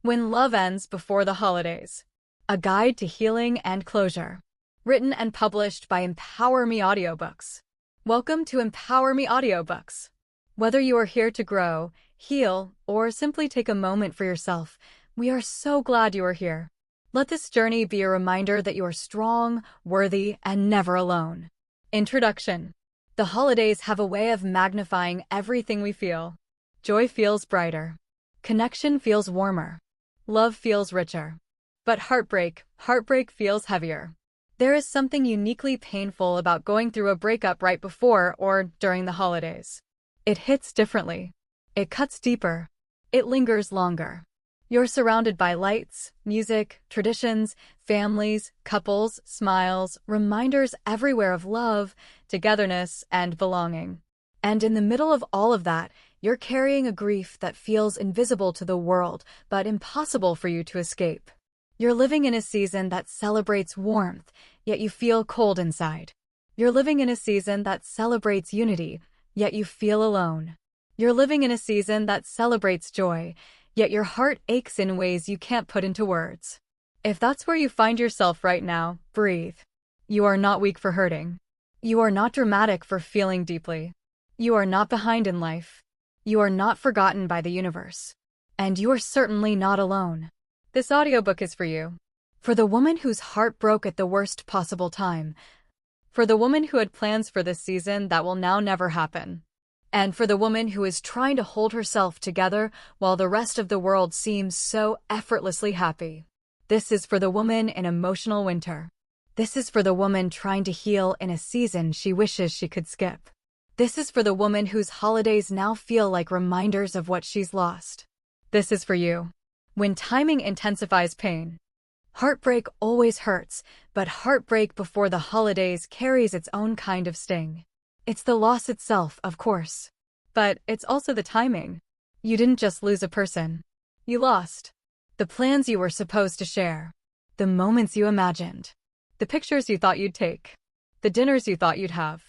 When Love Ends Before the Holidays. A Guide to Healing and Closure. Written and published by Empower Me Audiobooks. Welcome to Empower Me Audiobooks. Whether you are here to grow, heal, or simply take a moment for yourself, we are so glad you are here. Let this journey be a reminder that you are strong, worthy, and never alone. Introduction. The holidays have a way of magnifying everything we feel. Joy feels brighter. Connection feels warmer. Love feels richer. But heartbreak feels heavier. There is something uniquely painful about going through a breakup right before or during the holidays. It hits differently. It cuts deeper. It lingers longer. You're surrounded by lights, music, traditions, families, couples, smiles, reminders everywhere of love, togetherness, and belonging. And in the middle of all of that, you're carrying a grief that feels invisible to the world, but impossible for you to escape. You're living in a season that celebrates warmth, yet you feel cold inside. You're living in a season that celebrates unity, yet you feel alone. You're living in a season that celebrates joy, yet your heart aches in ways you can't put into words. If that's where you find yourself right now, breathe. You are not weak for hurting. You are not dramatic for feeling deeply. You are not behind in life. You are not forgotten by the universe. And you are certainly not alone. This audiobook is for you. For the woman whose heart broke at the worst possible time. For the woman who had plans for this season that will now never happen. And for the woman who is trying to hold herself together while the rest of the world seems so effortlessly happy. This is for the woman in emotional winter. This is for the woman trying to heal in a season she wishes she could skip. This is for the woman whose holidays now feel like reminders of what she's lost. This is for you. When timing intensifies pain. Heartbreak always hurts, but heartbreak before the holidays carries its own kind of sting. It's the loss itself, of course. But it's also the timing. You didn't just lose a person. You lost the plans you were supposed to share, the moments you imagined, the pictures you thought you'd take, the dinners you thought you'd have,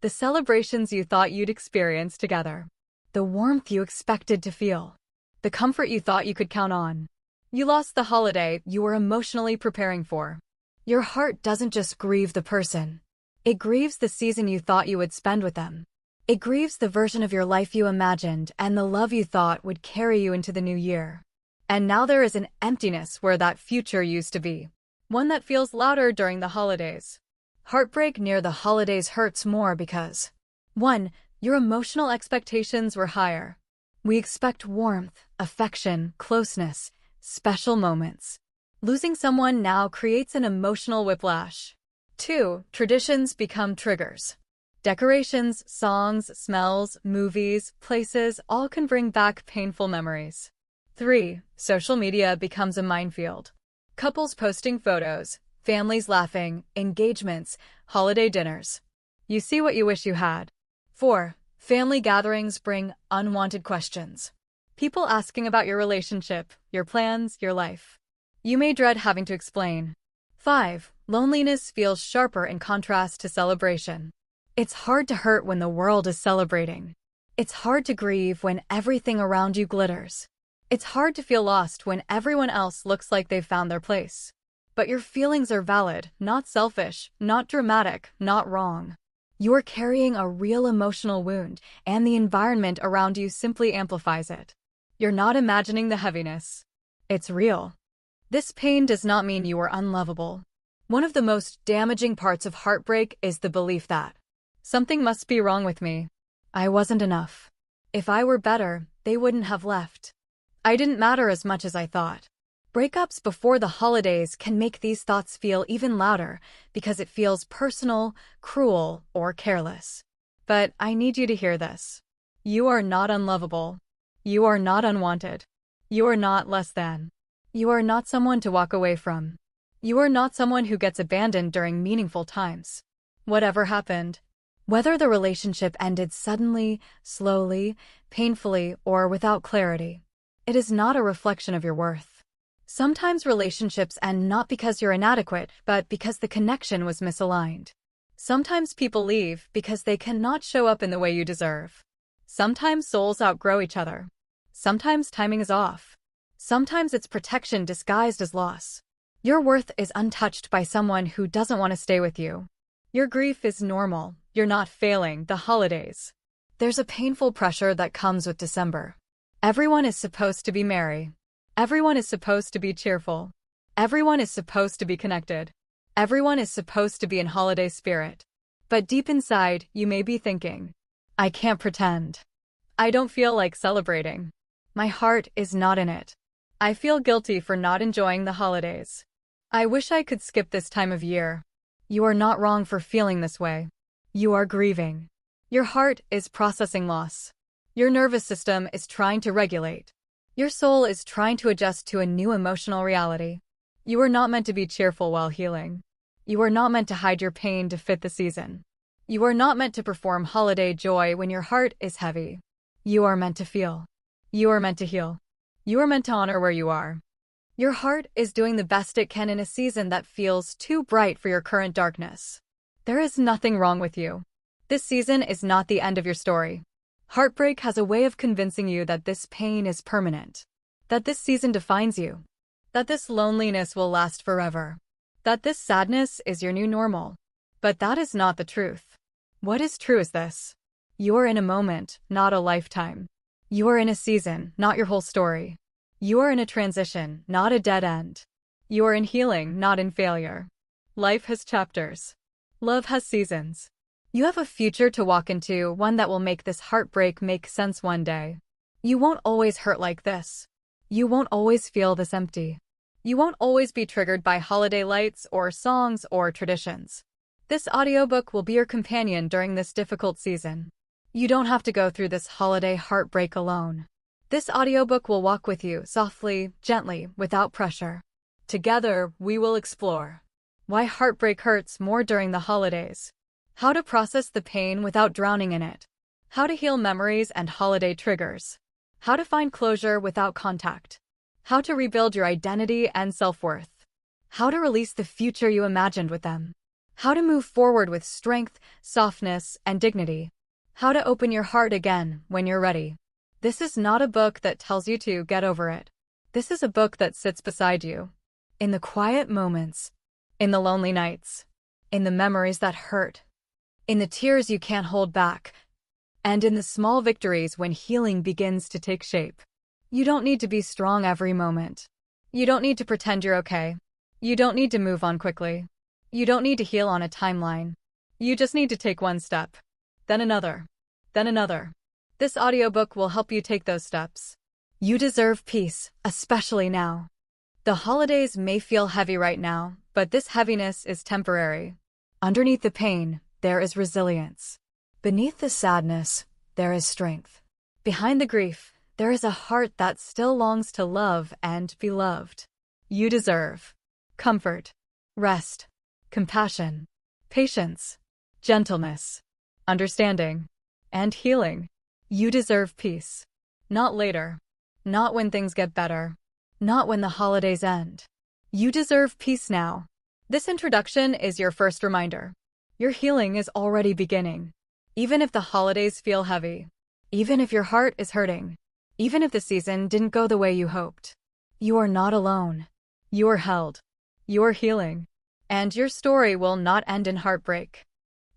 the celebrations you thought you'd experience together, the warmth you expected to feel, the comfort you thought you could count on. You lost the holiday you were emotionally preparing for. Your heart doesn't just grieve the person. It grieves the season you thought you would spend with them. It grieves the version of your life you imagined and the love you thought would carry you into the new year. And now there is an emptiness where that future used to be. One that feels louder during the holidays. Heartbreak near the holidays hurts more because 1. Your emotional expectations were higher. We expect warmth, affection, closeness, special moments. Losing someone now creates an emotional whiplash. 2. Traditions become triggers. Decorations, songs, smells, movies, places, all can bring back painful memories. 3. Social media becomes a minefield. Couples posting photos, families laughing, engagements, holiday dinners. You see what you wish you had. 4. Family gatherings bring unwanted questions. People asking about your relationship, your plans, your life. You may dread having to explain. 5. Loneliness feels sharper in contrast to celebration. It's hard to hurt when the world is celebrating. It's hard to grieve when everything around you glitters. It's hard to feel lost when everyone else looks like they've found their place. But your feelings are valid, not selfish, not dramatic, not wrong. You're carrying a real emotional wound, and the environment around you simply amplifies it. You're not imagining the heaviness. It's real. This pain does not mean you are unlovable. One of the most damaging parts of heartbreak is the belief that something must be wrong with me. I wasn't enough. If I were better, they wouldn't have left. I didn't matter as much as I thought. Breakups before the holidays can make these thoughts feel even louder because it feels personal, cruel, or careless. But I need you to hear this. You are not unlovable. You are not unwanted. You are not less than. You are not someone to walk away from. You are not someone who gets abandoned during meaningful times. Whatever happened, whether the relationship ended suddenly, slowly, painfully, or without clarity, it is not a reflection of your worth. Sometimes relationships end not because you're inadequate, but because the connection was misaligned. Sometimes people leave because they cannot show up in the way you deserve. Sometimes souls outgrow each other. Sometimes timing is off. Sometimes it's protection disguised as loss. Your worth is untouched by someone who doesn't want to stay with you. Your grief is normal. You're not failing the holidays. There's a painful pressure that comes with December. Everyone is supposed to be merry. Everyone is supposed to be cheerful. Everyone is supposed to be connected. Everyone is supposed to be in holiday spirit. But deep inside, you may be thinking, I can't pretend. I don't feel like celebrating. My heart is not in it. I feel guilty for not enjoying the holidays. I wish I could skip this time of year. You are not wrong for feeling this way. You are grieving. Your heart is processing loss. Your nervous system is trying to regulate. Your soul is trying to adjust to a new emotional reality. You are not meant to be cheerful while healing. You are not meant to hide your pain to fit the season. You are not meant to perform holiday joy when your heart is heavy. You are meant to feel. You are meant to heal. You are meant to honor where you are. Your heart is doing the best it can in a season that feels too bright for your current darkness. There is nothing wrong with you. This season is not the end of your story. Heartbreak has a way of convincing you that this pain is permanent, that this season defines you, that this loneliness will last forever, that this sadness is your new normal. But that is not the truth. What is true is this. You are in a moment, not a lifetime. You are in a season, not your whole story. You are in a transition, not a dead end. You are in healing, not in failure. Life has chapters. Love has seasons. You have a future to walk into, one that will make this heartbreak make sense one day. You won't always hurt like this. You won't always feel this empty. You won't always be triggered by holiday lights or songs or traditions. This audiobook will be your companion during this difficult season. You don't have to go through this holiday heartbreak alone. This audiobook will walk with you softly, gently, without pressure. Together, we will explore why heartbreak hurts more during the holidays, how to process the pain without drowning in it, how to heal memories and holiday triggers, how to find closure without contact, how to rebuild your identity and self-worth, how to release the future you imagined with them, how to move forward with strength, softness, and dignity, how to open your heart again when you're ready. This is not a book that tells you to get over it. This is a book that sits beside you. In the quiet moments, in the lonely nights, in the memories that hurt, in the tears you can't hold back, and in the small victories when healing begins to take shape. You don't need to be strong every moment. You don't need to pretend you're okay. You don't need to move on quickly. You don't need to heal on a timeline. You just need to take one step, then another, then another. This audiobook will help you take those steps. You deserve peace, especially now. The holidays may feel heavy right now, but this heaviness is temporary. Underneath the pain, there is resilience. Beneath the sadness, there is strength. Behind the grief, there is a heart that still longs to love and be loved. You deserve comfort, rest, compassion, patience, gentleness, understanding, and healing. You deserve peace. Not later. Not when things get better. Not when the holidays end. You deserve peace now. This introduction is your first reminder. Your healing is already beginning. Even if the holidays feel heavy. Even if your heart is hurting. Even if the season didn't go the way you hoped. You are not alone. You are held. You are healing. And your story will not end in heartbreak.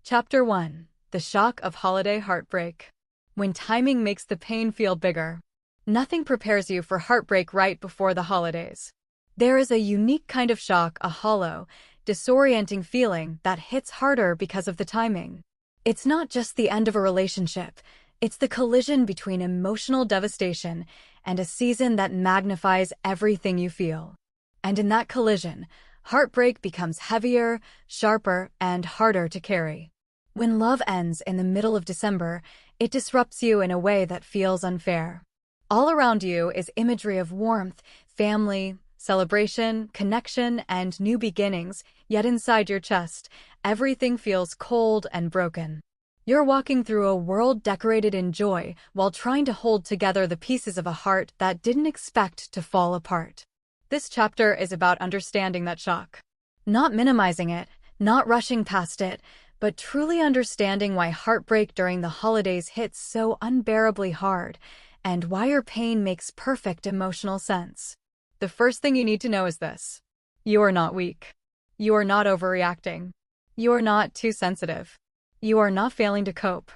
Chapter 1. The Shock of Holiday Heartbreak. When timing makes the pain feel bigger. Nothing prepares you for heartbreak right before the holidays. There is a unique kind of shock, a hollow, disorienting feeling that hits harder because of the timing. It's not just the end of a relationship. It's the collision between emotional devastation and a season that magnifies everything you feel. And in that collision, heartbreak becomes heavier, sharper, and harder to carry. When love ends in the middle of December, it disrupts you in a way that feels unfair. All around you is imagery of warmth, family, celebration, connection, and new beginnings, yet inside your chest, everything feels cold and broken. You're walking through a world decorated in joy while trying to hold together the pieces of a heart that didn't expect to fall apart. This chapter is about understanding that shock. Not minimizing it, not rushing past it, but truly understanding why heartbreak during the holidays hits so unbearably hard and why your pain makes perfect emotional sense. The first thing you need to know is this. You are not weak. You are not overreacting. You are not too sensitive. You are not failing to cope.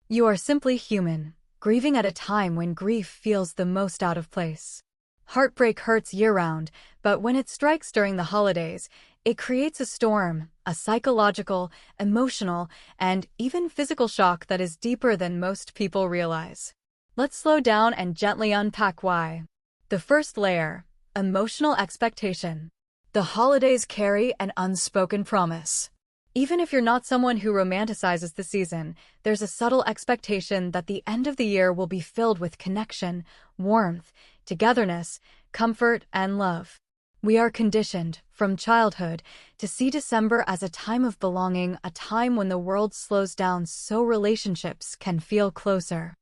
You are simply human, grieving at a time when grief feels the most out of place. Heartbreak hurts year-round, but when it strikes during the holidays, it creates a storm, a psychological, emotional, and even physical shock that is deeper than most people realize. Let's slow down and gently unpack why. The first layer, emotional expectation. The holidays carry an unspoken promise. Even if you're not someone who romanticizes the season, there's a subtle expectation that the end of the year will be filled with connection, warmth, togetherness, comfort, and love. We are conditioned, from childhood, to see December as a time of belonging, a time when the world slows down so relationships can feel closer.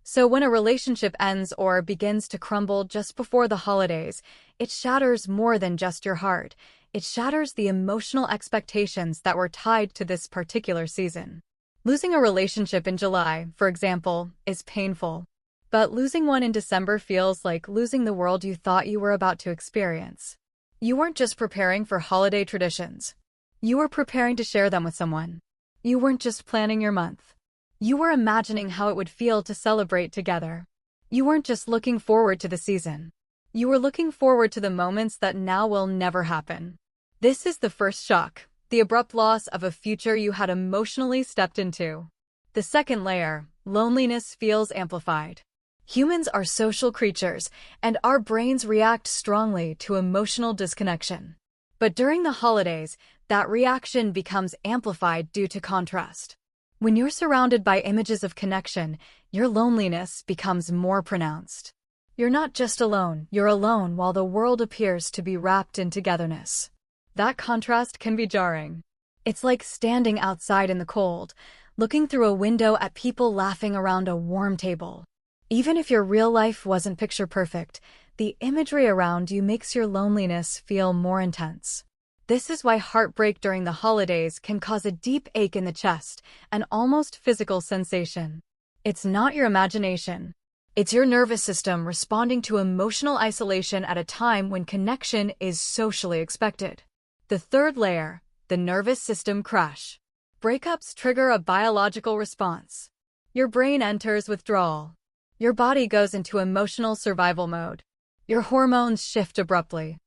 So when a relationship ends or begins to crumble just before the holidays, it shatters more than just your heart. It shatters the emotional expectations that were tied to this particular season. Losing a relationship in July, for example, is painful. But losing one in December feels like losing the world you thought you were about to experience. You weren't just preparing for holiday traditions. You were preparing to share them with someone. You weren't just planning your month. You were imagining how it would feel to celebrate together. You weren't just looking forward to the season. You were looking forward to the moments that now will never happen. This is the first shock, the abrupt loss of a future you had emotionally stepped into. The second layer, loneliness, feels amplified. Humans are social creatures, and our brains react strongly to emotional disconnection. But during the holidays, that reaction becomes amplified due to contrast. When you're surrounded by images of connection, your loneliness becomes more pronounced. You're not just alone, you're alone while the world appears to be wrapped in togetherness. That contrast can be jarring. It's like standing outside in the cold, looking through a window at people laughing around a warm table. Even if your real life wasn't picture perfect, the imagery around you makes your loneliness feel more intense. This is why heartbreak during the holidays can cause a deep ache in the chest, an almost physical sensation. It's not your imagination. It's your nervous system responding to emotional isolation at a time when connection is socially expected. The third layer, the nervous system crash. Breakups trigger a biological response. Your brain enters withdrawal. Your body goes into emotional survival mode. Your hormones shift abruptly.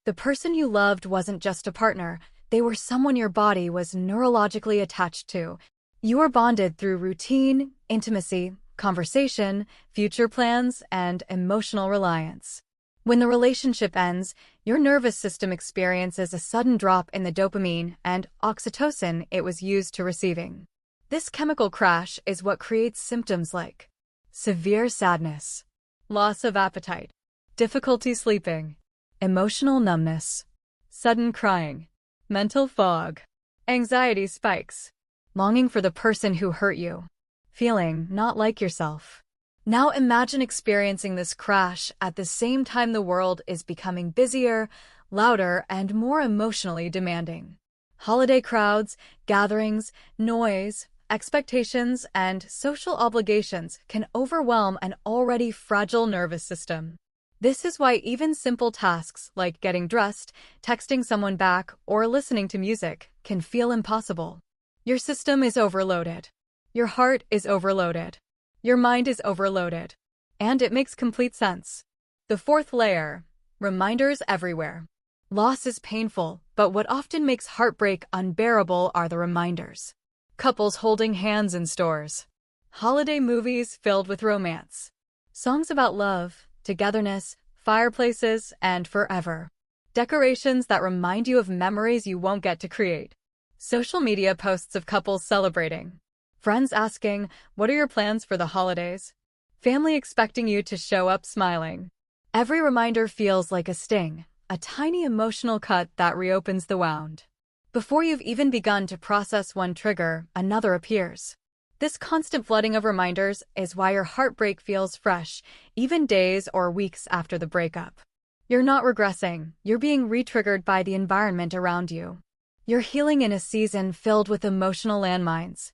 The person you loved wasn't just a partner, they were someone your body was neurologically attached to. You were bonded through routine, intimacy, conversation, future plans, and emotional reliance. When the relationship ends, your nervous system experiences a sudden drop in the dopamine and oxytocin it was used to receiving. This chemical crash is what creates symptoms like severe sadness, loss of appetite, difficulty sleeping, emotional numbness, sudden crying, mental fog, anxiety spikes, longing for the person who hurt you, feeling not like yourself. Now imagine experiencing this crash at the same time the world is becoming busier, louder, and more emotionally demanding. Holiday crowds, gatherings, noise, expectations, and social obligations can overwhelm an already fragile nervous system. This is why even simple tasks like getting dressed, texting someone back, or listening to music can feel impossible. Your system is overloaded. Your heart is overloaded. Your mind is overloaded. And it makes complete sense. The fourth layer, reminders everywhere. Loss is painful, but what often makes heartbreak unbearable are the reminders. Couples holding hands in stores. Holiday movies filled with romance. Songs about love, togetherness, fireplaces, and forever. Decorations that remind you of memories you won't get to create. Social media posts of couples celebrating. Friends asking, "What are your plans for the holidays?" Family expecting you to show up smiling. Every reminder feels like a sting, a tiny emotional cut that reopens the wound. Before you've even begun to process one trigger, another appears. This constant flooding of reminders is why your heartbreak feels fresh, even days or weeks after the breakup. You're not regressing, you're being re-triggered by the environment around you. You're healing in a season filled with emotional landmines.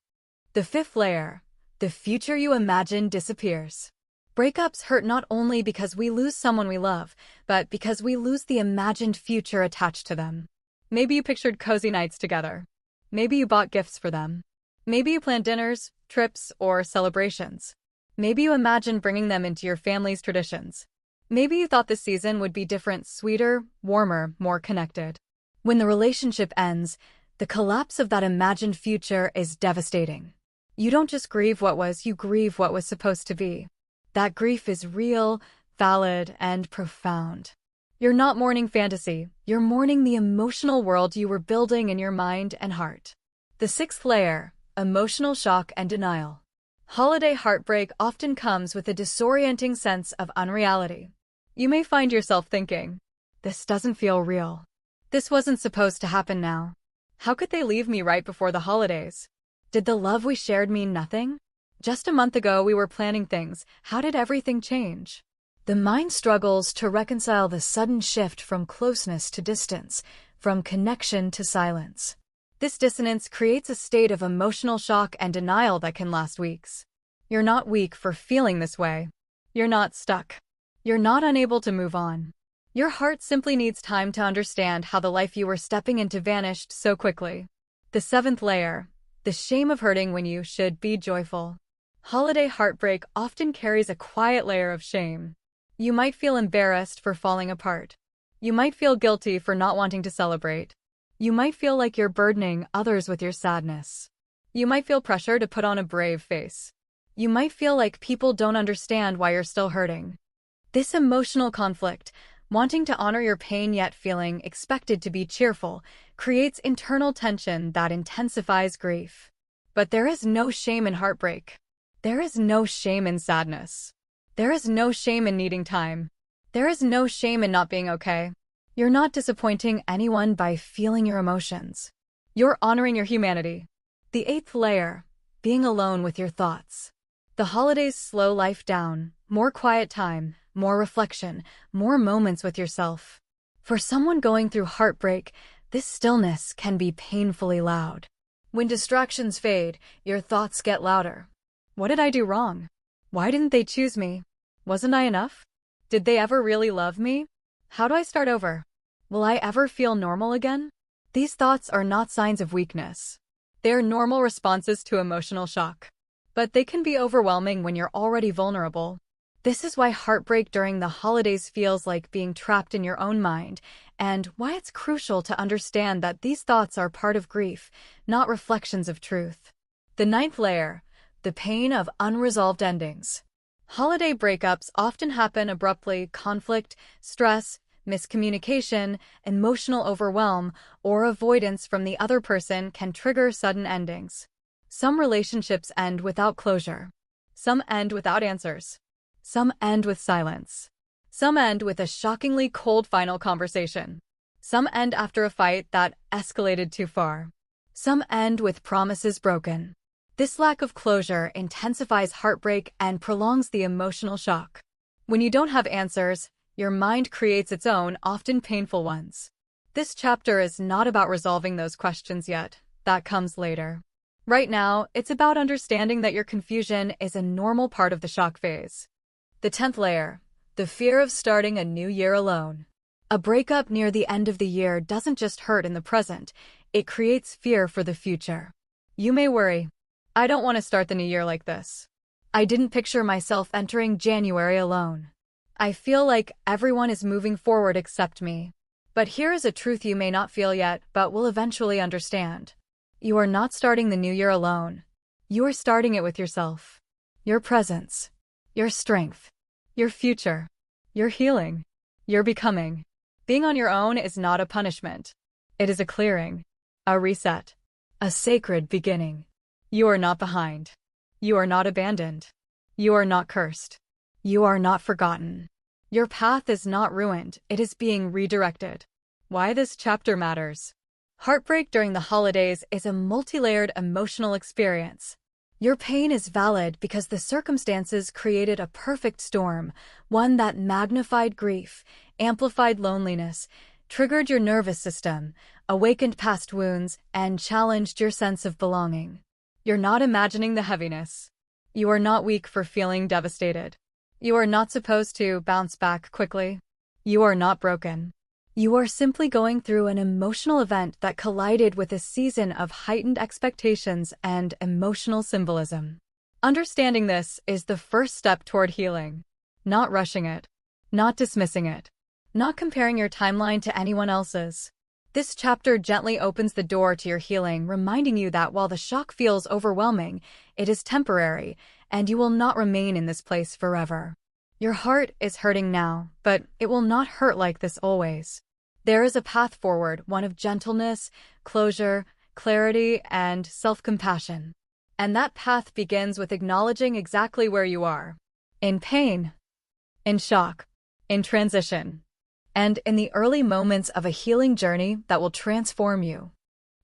The fifth layer, the future you imagine disappears. Breakups hurt not only because we lose someone we love, but because we lose the imagined future attached to them. Maybe you pictured cozy nights together. Maybe you bought gifts for them. Maybe you planned dinners, trips, or celebrations. Maybe you imagined bringing them into your family's traditions. Maybe you thought this season would be different, sweeter, warmer, more connected. When the relationship ends, the collapse of that imagined future is devastating. You don't just grieve what was, you grieve what was supposed to be. That grief is real, valid, and profound. You're not mourning fantasy, you're mourning the emotional world you were building in your mind and heart. The sixth layer, emotional shock and denial. Holiday heartbreak often comes with a disorienting sense of unreality. You may find yourself thinking, this doesn't feel real. This wasn't supposed to happen now. How could they leave me right before the holidays? Did the love we shared mean nothing? Just a month ago we were planning things. How did everything change? The mind struggles to reconcile the sudden shift from closeness to distance, from connection to silence. This dissonance creates a state of emotional shock and denial that can last weeks. You're not weak for feeling this way. You're not stuck. You're not unable to move on. Your heart simply needs time to understand how the life you were stepping into vanished so quickly. The seventh layer, the shame of hurting when you should be joyful. Holiday heartbreak often carries a quiet layer of shame. You might feel embarrassed for falling apart. You might feel guilty for not wanting to celebrate. You might feel like you're burdening others with your sadness. You might feel pressure to put on a brave face. You might feel like people don't understand why you're still hurting. This emotional conflict, wanting to honor your pain yet feeling expected to be cheerful, creates internal tension that intensifies grief. But there is no shame in heartbreak. There is no shame in sadness. There is no shame in needing time. There is no shame in not being okay. You're not disappointing anyone by feeling your emotions. You're honoring your humanity. The eighth layer, being alone with your thoughts. The holidays slow life down, more quiet time, more reflection, more moments with yourself. For someone going through heartbreak, this stillness can be painfully loud. When distractions fade, your thoughts get louder. What did I do wrong? Why didn't they choose me? Wasn't I enough? Did they ever really love me? How do I start over? Will I ever feel normal again? These thoughts are not signs of weakness. They are normal responses to emotional shock. But they can be overwhelming when you're already vulnerable. This is why heartbreak during the holidays feels like being trapped in your own mind, and why it's crucial to understand that these thoughts are part of grief, not reflections of truth. The ninth layer, the pain of unresolved endings. Holiday breakups often happen abruptly. Conflict, stress, miscommunication, emotional overwhelm, or avoidance from the other person can trigger sudden endings. Some relationships end without closure. Some end without answers. Some end with silence. Some end with a shockingly cold final conversation. Some end after a fight that escalated too far. Some end with promises broken. This lack of closure intensifies heartbreak and prolongs the emotional shock. When you don't have answers, your mind creates its own, often painful ones. This chapter is not about resolving those questions yet. That comes later. Right now, it's about understanding that your confusion is a normal part of the shock phase. The 10th layer, the fear of starting a new year alone. A breakup near the end of the year doesn't just hurt in the present, it creates fear for the future. You may worry, I don't want to start the new year like this. I didn't picture myself entering January alone. I feel like everyone is moving forward except me. But here is a truth you may not feel yet, but will eventually understand. You are not starting the new year alone. You are starting it with yourself. Your presence. Your strength. Your future. Your healing. Your becoming. Being on your own is not a punishment. It is a clearing. A reset. A sacred beginning. You are not behind. You are not abandoned. You are not cursed. You are not forgotten. Your path is not ruined, it is being redirected. Why this chapter matters. Heartbreak during the holidays is a multi-layered emotional experience. Your pain is valid because the circumstances created a perfect storm, one that magnified grief, amplified loneliness, triggered your nervous system, awakened past wounds, and challenged your sense of belonging. You're not imagining the heaviness. You are not weak for feeling devastated. You are not supposed to bounce back quickly. You are not broken. You are simply going through an emotional event that collided with a season of heightened expectations and emotional symbolism. Understanding this is the first step toward healing. Not rushing it. Not dismissing it. Not comparing your timeline to anyone else's. This chapter gently opens the door to your healing, reminding you that while the shock feels overwhelming, it is temporary, and you will not remain in this place forever. Your heart is hurting now, but it will not hurt like this always. There is a path forward, one of gentleness, closure, clarity, and self-compassion. And that path begins with acknowledging exactly where you are. In pain, in shock, in transition, and in the early moments of a healing journey that will transform you.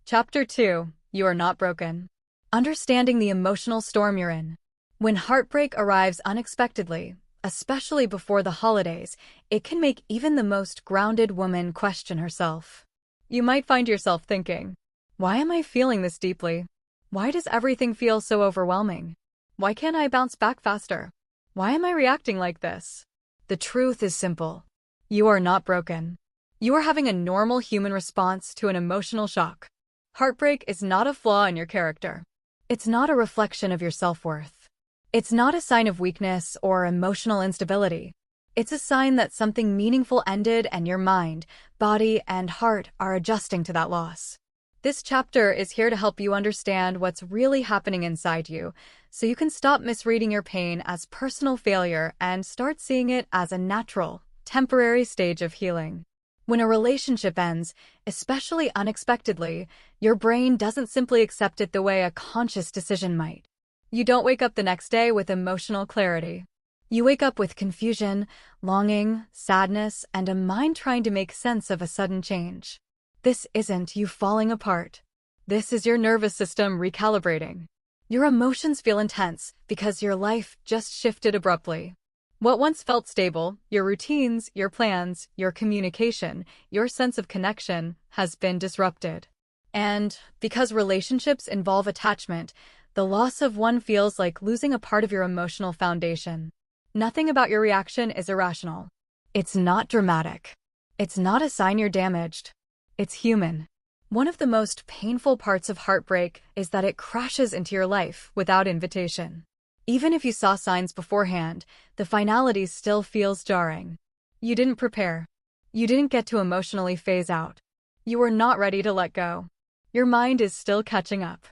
Chapter 2. You are not broken. Understanding the emotional storm you're in. When heartbreak arrives unexpectedly, especially before the holidays, it can make even the most grounded woman question herself. You might find yourself thinking, why am I feeling this deeply? Why does everything feel so overwhelming? Why can't I bounce back faster? Why am I reacting like this? The truth is simple. You are not broken. You are having a normal human response to an emotional shock. Heartbreak is not a flaw in your character. It's not a reflection of your self-worth. It's not a sign of weakness or emotional instability. It's a sign that something meaningful ended and your mind, body, and heart are adjusting to that loss. This chapter is here to help you understand what's really happening inside you, so you can stop misreading your pain as personal failure and start seeing it as a natural, temporary stage of healing. When a relationship ends, especially unexpectedly, your brain doesn't simply accept it the way a conscious decision might. You don't wake up the next day with emotional clarity. You wake up with confusion, longing, sadness, and a mind trying to make sense of a sudden change. This isn't you falling apart. This is your nervous system recalibrating. Your emotions feel intense because your life just shifted abruptly. What once felt stable, your routines, your plans, your communication, your sense of connection, has been disrupted. And because relationships involve attachment, the loss of one feels like losing a part of your emotional foundation. Nothing about your reaction is irrational. It's not dramatic. It's not a sign you're damaged. It's human. One of the most painful parts of heartbreak is that it crashes into your life without invitation. Even if you saw signs beforehand, the finality still feels jarring. You didn't prepare. You didn't get to emotionally phase out. You were not ready to let go. Your mind is still catching up.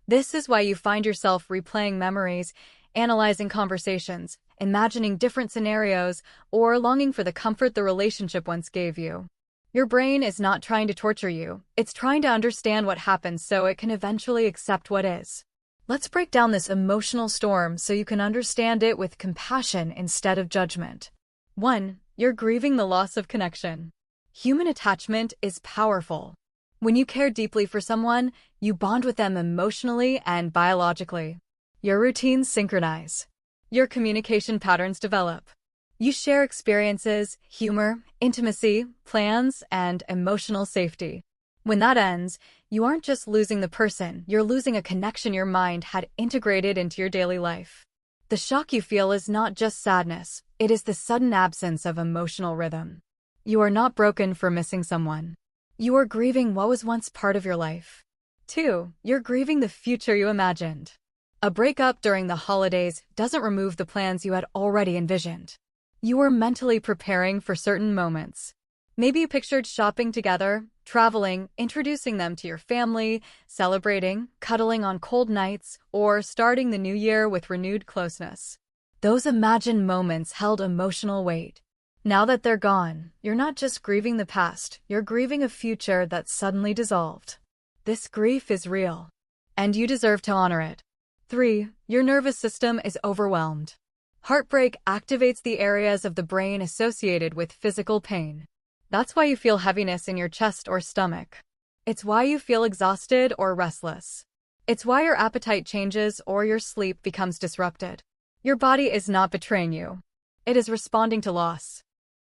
This is why you find yourself replaying memories, analyzing conversations, imagining different scenarios, or longing for the comfort the relationship once gave you. Your brain is not trying to torture you. It's trying to understand what happened so it can eventually accept what is. Let's break down this emotional storm so you can understand it with compassion instead of judgment. 1. You're grieving the loss of connection. Human attachment is powerful. When you care deeply for someone, you bond with them emotionally and biologically. Your routines synchronize. Your communication patterns develop. You share experiences, humor, intimacy, plans, and emotional safety. When that ends, you aren't just losing the person, you're losing a connection your mind had integrated into your daily life. The shock you feel is not just sadness, it is the sudden absence of emotional rhythm. You are not broken for missing someone. You are grieving what was once part of your life. 2. You're grieving the future you imagined. A breakup during the holidays doesn't remove the plans you had already envisioned. You were mentally preparing for certain moments. Maybe you pictured shopping together, traveling, introducing them to your family, celebrating, cuddling on cold nights, or starting the new year with renewed closeness. Those imagined moments held emotional weight. Now that they're gone, you're not just grieving the past, you're grieving a future that suddenly dissolved. This grief is real, and you deserve to honor it. 3. Your nervous system is overwhelmed. Heartbreak activates the areas of the brain associated with physical pain. That's why you feel heaviness in your chest or stomach. It's why you feel exhausted or restless. It's why your appetite changes or your sleep becomes disrupted. Your body is not betraying you. It is responding to loss.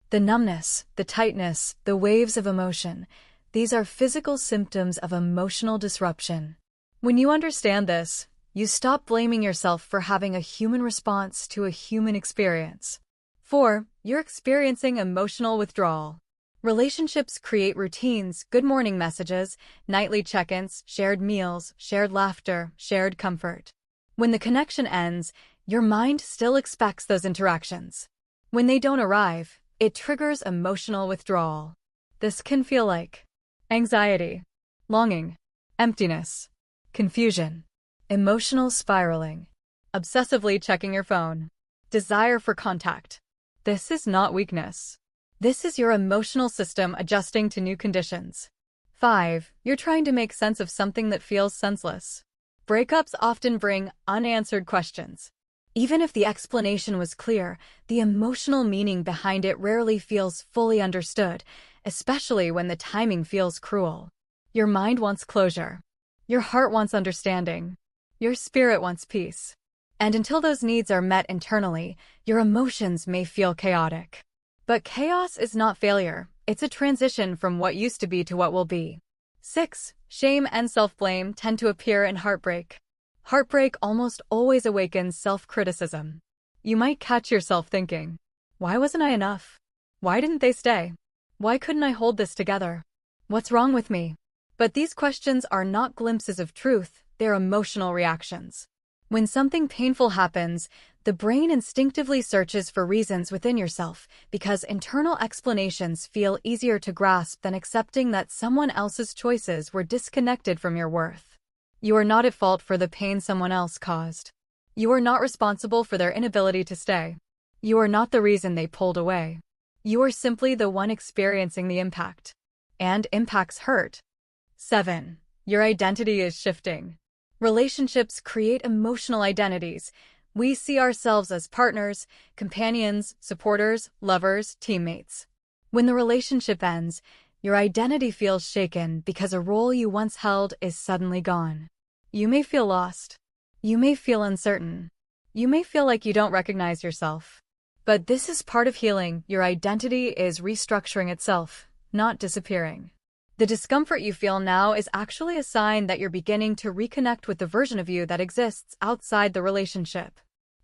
The numbness, the tightness, the waves of emotion, these are physical symptoms of emotional disruption. When you understand this, You stop blaming yourself for having a human response to a human experience. 4. You're experiencing emotional withdrawal. Relationships create routines, good morning messages, nightly check-ins, shared meals, shared laughter, shared comfort. When the connection ends, your mind still expects those interactions. When they don't arrive, it triggers emotional withdrawal. This can feel like anxiety, longing, emptiness, confusion, emotional spiraling, obsessively checking your phone, desire for contact. This is not weakness. This is your emotional system adjusting to new conditions. 5. You're trying to make sense of something that feels senseless. Breakups often bring unanswered questions. Even if the explanation was clear, the emotional meaning behind it rarely feels fully understood, especially when the timing feels cruel. Your mind wants closure. Your heart wants understanding. Your spirit wants peace. And until those needs are met internally, your emotions may feel chaotic. But chaos is not failure. It's a transition from what used to be to what will be. 6. Shame and self-blame tend to appear in heartbreak. Heartbreak almost always awakens self-criticism. You might catch yourself thinking, why wasn't I enough? Why didn't they stay? Why couldn't I hold this together? What's wrong with me? But these questions are not glimpses of truth, they're emotional reactions. When something painful happens, the brain instinctively searches for reasons within yourself because internal explanations feel easier to grasp than accepting that someone else's choices were disconnected from your worth. You are not at fault for the pain someone else caused. You are not responsible for their inability to stay. You are not the reason they pulled away. You are simply the one experiencing the impact. And impacts hurt. 7. Your identity is shifting. Relationships create emotional identities. We see ourselves as partners, companions, supporters, lovers, teammates. When the relationship ends, your identity feels shaken because a role you once held is suddenly gone. You may feel lost. You may feel uncertain. You may feel like you don't recognize yourself. But this is part of healing. Your identity is restructuring itself, not disappearing. The discomfort you feel now is actually a sign that you're beginning to reconnect with the version of you that exists outside the relationship.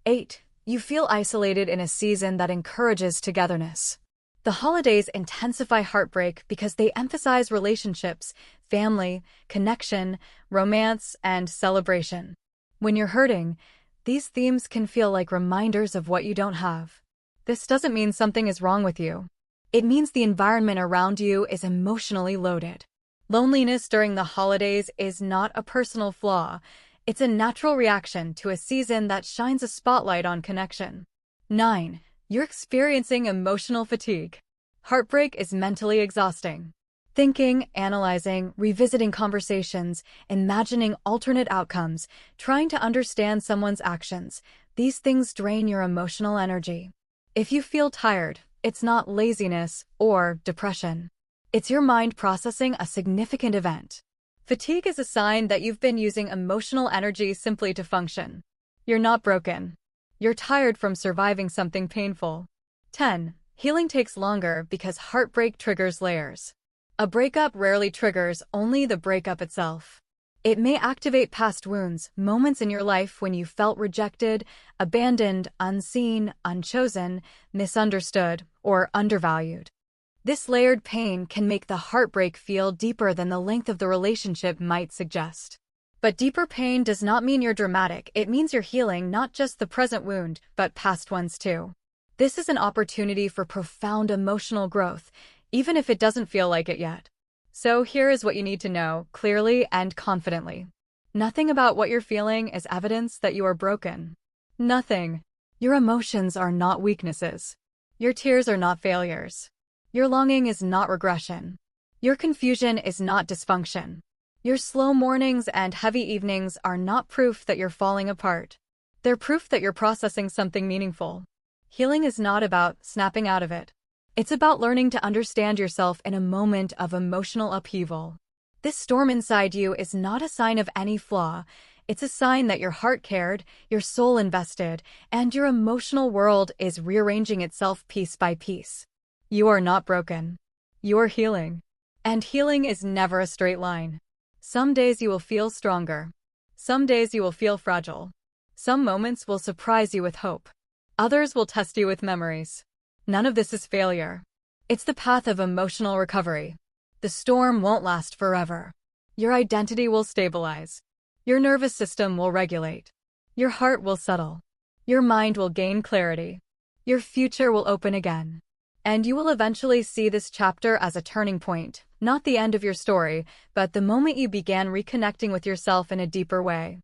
8. You feel isolated in a season that encourages togetherness. The holidays intensify heartbreak because they emphasize relationships, family, connection, romance, and celebration. When you're hurting, these themes can feel like reminders of what you don't have. This doesn't mean something is wrong with you. It means the environment around you is emotionally loaded. Loneliness during the holidays is not a personal flaw. It's a natural reaction to a season that shines a spotlight on connection. 9. You're experiencing emotional fatigue. Heartbreak is mentally exhausting. Thinking, analyzing, revisiting conversations, imagining alternate outcomes, trying to understand someone's actions, these things drain your emotional energy. If you feel tired, it's not laziness or depression. It's your mind processing a significant event. Fatigue is a sign that you've been using emotional energy simply to function. You're not broken. You're tired from surviving something painful. 10. Healing takes longer because heartbreak triggers layers. A breakup rarely triggers only the breakup itself. It may activate past wounds, moments in your life when you felt rejected, abandoned, unseen, unchosen, misunderstood, or undervalued. This layered pain can make the heartbreak feel deeper than the length of the relationship might suggest. But deeper pain does not mean you're dramatic. It means you're healing not just the present wound, but past ones too. This is an opportunity for profound emotional growth, even if it doesn't feel like it yet. So here is what you need to know, clearly and confidently. Nothing about what you're feeling is evidence that you are broken. Nothing. Your emotions are not weaknesses. Your tears are not failures. Your longing is not regression. Your confusion is not dysfunction. Your slow mornings and heavy evenings are not proof that you're falling apart. They're proof that you're processing something meaningful. Healing is not about snapping out of it. It's about learning to understand yourself in a moment of emotional upheaval. This storm inside you is not a sign of any flaw. It's a sign that your heart cared, your soul invested, and your emotional world is rearranging itself piece by piece. You are not broken. You are healing. And healing is never a straight line. Some days you will feel stronger. Some days you will feel fragile. Some moments will surprise you with hope. Others will test you with memories. None of this is failure. It's the path of emotional recovery. The storm won't last forever. Your identity will stabilize. Your nervous system will regulate. Your heart will settle. Your mind will gain clarity. Your future will open again. And you will eventually see this chapter as a turning point, not the end of your story, but the moment you began reconnecting with yourself in a deeper way.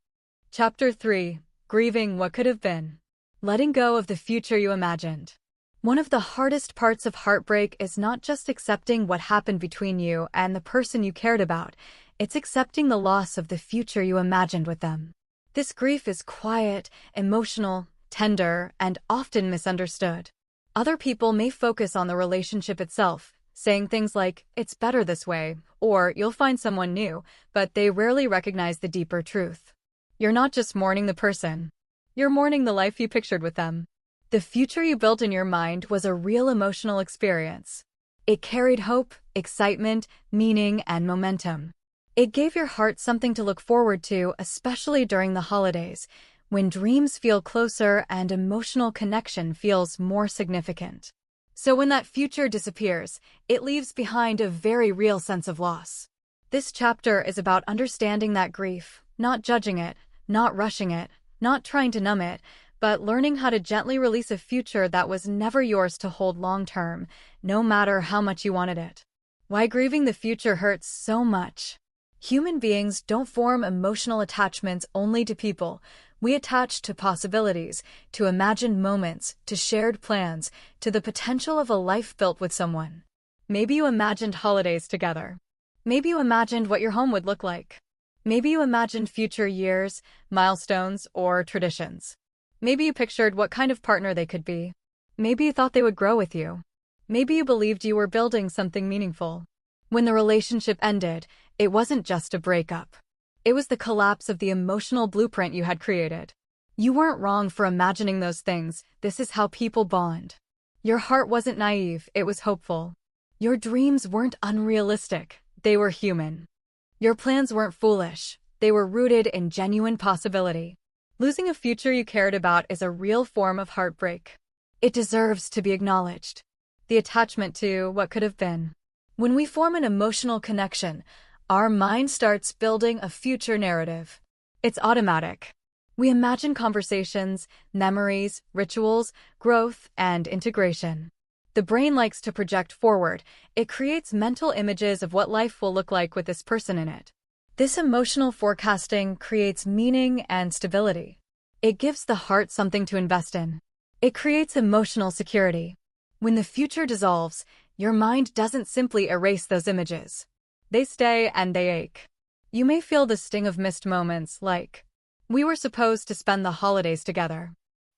Chapter 3. Grieving What Could Have Been. Letting go of the future you imagined. One of the hardest parts of heartbreak is not just accepting what happened between you and the person you cared about, it's accepting the loss of the future you imagined with them. This grief is quiet, emotional, tender, and often misunderstood. Other people may focus on the relationship itself, saying things like, "It's better this way," or "You'll find someone new," but they rarely recognize the deeper truth. You're not just mourning the person. You're mourning the life you pictured with them. The future you built in your mind was a real emotional experience. It carried hope, excitement, meaning, and momentum. It gave your heart something to look forward to, especially during the holidays, when dreams feel closer and emotional connection feels more significant. So when that future disappears, it leaves behind a very real sense of loss. This chapter is about understanding that grief, not judging it, not rushing it, not trying to numb it, but learning how to gently release a future that was never yours to hold long-term, no matter how much you wanted it. Why grieving the future hurts so much. Human beings don't form emotional attachments only to people. We attach to possibilities, to imagined moments, to shared plans, to the potential of a life built with someone. Maybe you imagined holidays together. Maybe you imagined what your home would look like. Maybe you imagined future years, milestones, or traditions. Maybe you pictured what kind of partner they could be. Maybe you thought they would grow with you. Maybe you believed you were building something meaningful. When the relationship ended, it wasn't just a breakup. It was the collapse of the emotional blueprint you had created. You weren't wrong for imagining those things. This is how people bond. Your heart wasn't naive, it was hopeful. Your dreams weren't unrealistic, they were human. Your plans weren't foolish, they were rooted in genuine possibility. Losing a future you cared about is a real form of heartbreak. It deserves to be acknowledged. The attachment to what could have been. When we form an emotional connection, our mind starts building a future narrative. It's automatic. We imagine conversations, memories, rituals, growth, and integration. The brain likes to project forward. It creates mental images of what life will look like with this person in it. This emotional forecasting creates meaning and stability. It gives the heart something to invest in. It creates emotional security. When the future dissolves, your mind doesn't simply erase those images. They stay and they ache. You may feel the sting of missed moments like, "We were supposed to spend the holidays together.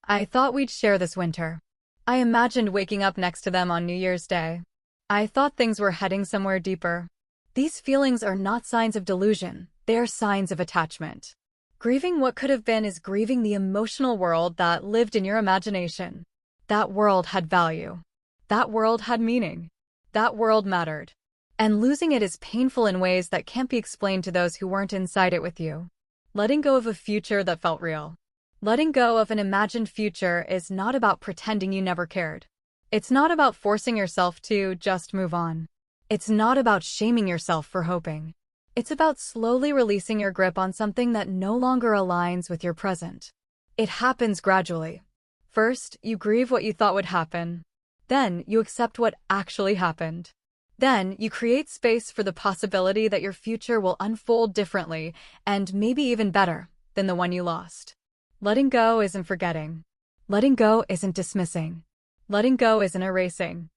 I thought we'd share this winter. I imagined waking up next to them on New Year's Day. I thought things were heading somewhere deeper." These feelings are not signs of delusion, they are signs of attachment. Grieving what could have been is grieving the emotional world that lived in your imagination. That world had value. That world had meaning. That world mattered. And losing it is painful in ways that can't be explained to those who weren't inside it with you. Letting go of a future that felt real. Letting go of an imagined future is not about pretending you never cared. It's not about forcing yourself to just move on. It's not about shaming yourself for hoping. It's about slowly releasing your grip on something that no longer aligns with your present. It happens gradually. First, you grieve what you thought would happen. Then, you accept what actually happened. Then, you create space for the possibility that your future will unfold differently, and maybe even better, than the one you lost. Letting go isn't forgetting. Letting go isn't dismissing. Letting go isn't erasing.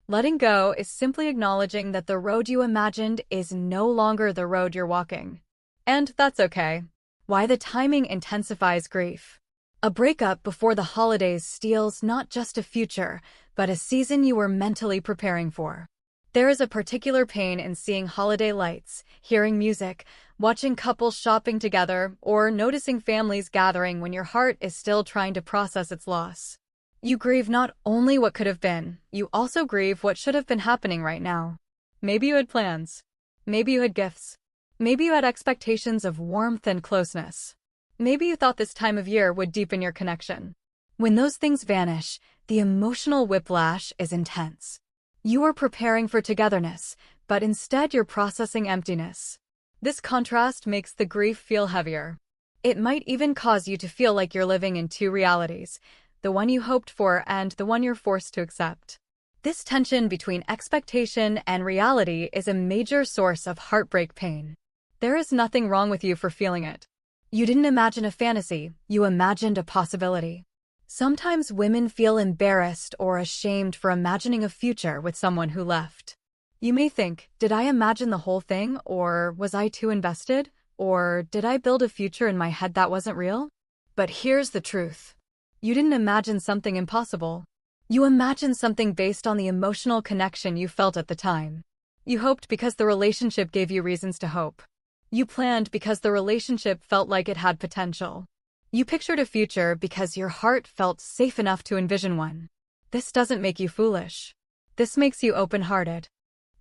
Letting go is simply acknowledging that the road you imagined is no longer the road you're walking. And that's okay. Why the timing intensifies grief. A breakup before the holidays steals not just a future, but a season you were mentally preparing for. There is a particular pain in seeing holiday lights, hearing music, watching couples shopping together, or noticing families gathering when your heart is still trying to process its loss. You grieve not only what could have been, you also grieve what should have been happening right now. Maybe you had plans. Maybe you had gifts. Maybe you had expectations of warmth and closeness. Maybe you thought this time of year would deepen your connection. When those things vanish, the emotional whiplash is intense. You are preparing for togetherness, but instead you're processing emptiness. This contrast makes the grief feel heavier. It might even cause you to feel like you're living in two realities, the one you hoped for and the one you're forced to accept. This tension between expectation and reality is a major source of heartbreak pain. There is nothing wrong with you for feeling it. You didn't imagine a fantasy, you imagined a possibility. Sometimes women feel embarrassed or ashamed for imagining a future with someone who left. You may think, did I imagine the whole thing, or was I too invested? Or did I build a future in my head that wasn't real? But here's the truth. You didn't imagine something impossible. You imagined something based on the emotional connection you felt at the time. You hoped because the relationship gave you reasons to hope. You planned because the relationship felt like it had potential. You pictured a future because your heart felt safe enough to envision one. This doesn't make you foolish. This makes you open-hearted.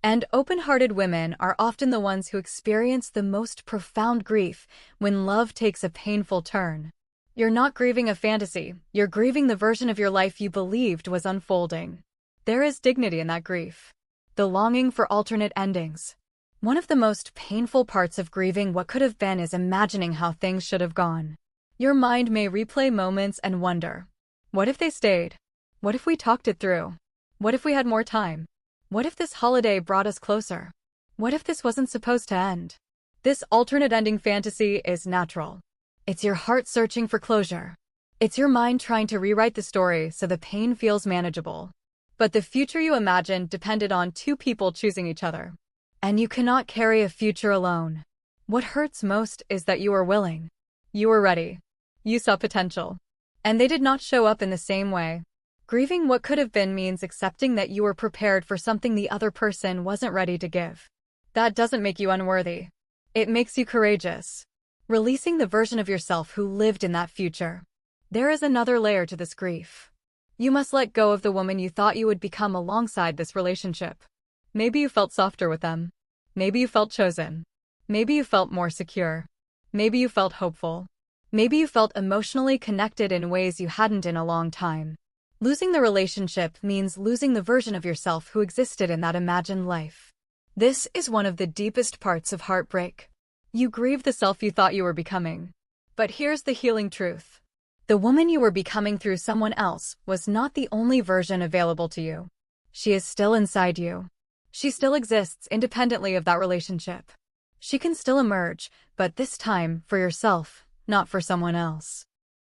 And open-hearted women are often the ones who experience the most profound grief when love takes a painful turn. You're not grieving a fantasy, you're grieving the version of your life you believed was unfolding. There is dignity in that grief. The longing for alternate endings. One of the most painful parts of grieving what could have been is imagining how things should have gone. Your mind may replay moments and wonder, what if they stayed? What if we talked it through? What if we had more time? What if this holiday brought us closer? What if this wasn't supposed to end? This alternate ending fantasy is natural. It's your heart searching for closure. It's your mind trying to rewrite the story so the pain feels manageable. But the future you imagined depended on two people choosing each other. And you cannot carry a future alone. What hurts most is that you were willing. You were ready. You saw potential. And they did not show up in the same way. Grieving what could have been means accepting that you were prepared for something the other person wasn't ready to give. That doesn't make you unworthy. It makes you courageous. Releasing the version of yourself who lived in that future. There is another layer to this grief. You must let go of the woman you thought you would become alongside this relationship. Maybe you felt softer with them. Maybe you felt chosen. Maybe you felt more secure. Maybe you felt hopeful. Maybe you felt emotionally connected in ways you hadn't in a long time. Losing the relationship means losing the version of yourself who existed in that imagined life. This is one of the deepest parts of heartbreak. You grieve the self you thought you were becoming. But here's the healing truth. The woman you were becoming through someone else was not the only version available to you. She is still inside you. She still exists independently of that relationship. She can still emerge, but this time for yourself, not for someone else.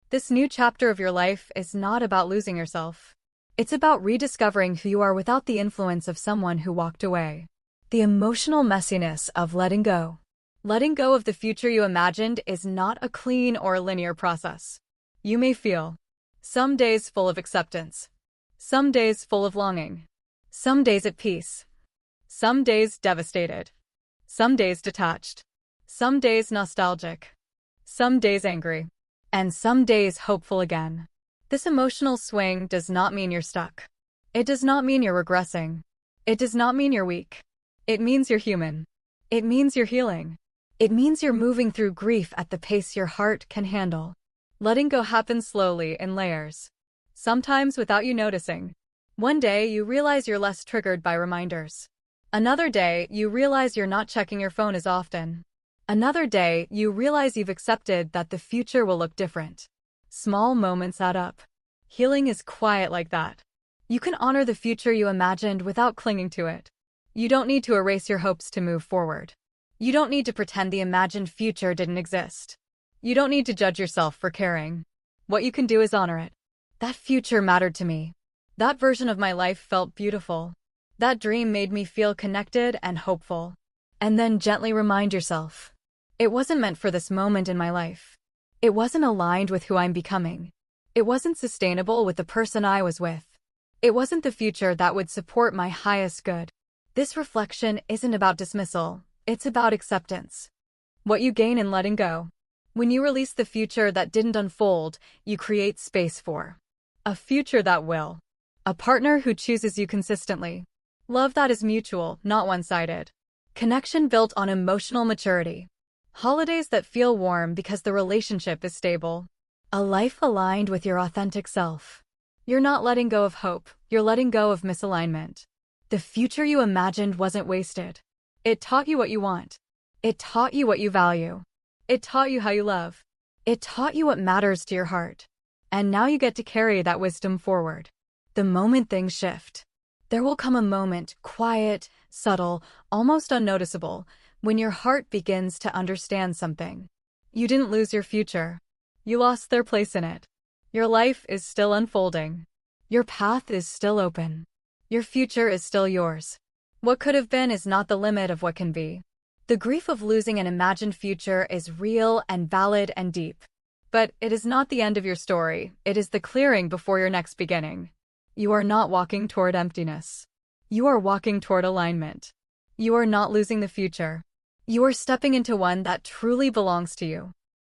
This new chapter of your life is not about losing yourself. It's about rediscovering who you are without the influence of someone who walked away. The emotional messiness of letting go. Letting go of the future you imagined is not a clean or linear process. You may feel some days full of acceptance, some days full of longing, some days at peace, some days devastated, some days detached, some days nostalgic, some days angry, and some days hopeful again. This emotional swing does not mean you're stuck. It does not mean you're regressing. It does not mean you're weak. It means you're human. It means you're healing. It means you're moving through grief at the pace your heart can handle. Letting go happens slowly in layers, sometimes without you noticing. One day you realize you're less triggered by reminders. Another day you realize you're not checking your phone as often. Another day you realize you've accepted that the future will look different. Small moments add up. Healing is quiet like that. You can honor the future you imagined without clinging to it. You don't need to erase your hopes to move forward. You don't need to pretend the imagined future didn't exist. You don't need to judge yourself for caring. What you can do is honor it. That future mattered to me. That version of my life felt beautiful. That dream made me feel connected and hopeful. And then gently remind yourself, it wasn't meant for this moment in my life. It wasn't aligned with who I'm becoming. It wasn't sustainable with the person I was with. It wasn't the future that would support my highest good. This reflection isn't about dismissal. It's about acceptance. What you gain in letting go. When you release the future that didn't unfold, you create space for a future that will. A partner who chooses you consistently. Love that is mutual, not one-sided. Connection built on emotional maturity. Holidays that feel warm because the relationship is stable. A life aligned with your authentic self. You're not letting go of hope, you're letting go of misalignment. The future you imagined wasn't wasted. It taught you what you want. It taught you what you value. It taught you how you love. It taught you what matters to your heart. And now you get to carry that wisdom forward. The moment things shift, there will come a moment, quiet, subtle, almost unnoticeable, when your heart begins to understand something. You didn't lose your future. You lost their place in it. Your life is still unfolding. Your path is still open. Your future is still yours. What could have been is not the limit of what can be. The grief of losing an imagined future is real and valid and deep. But it is not the end of your story, it is the clearing before your next beginning. You are not walking toward emptiness. You are walking toward alignment. You are not losing the future. You are stepping into one that truly belongs to you.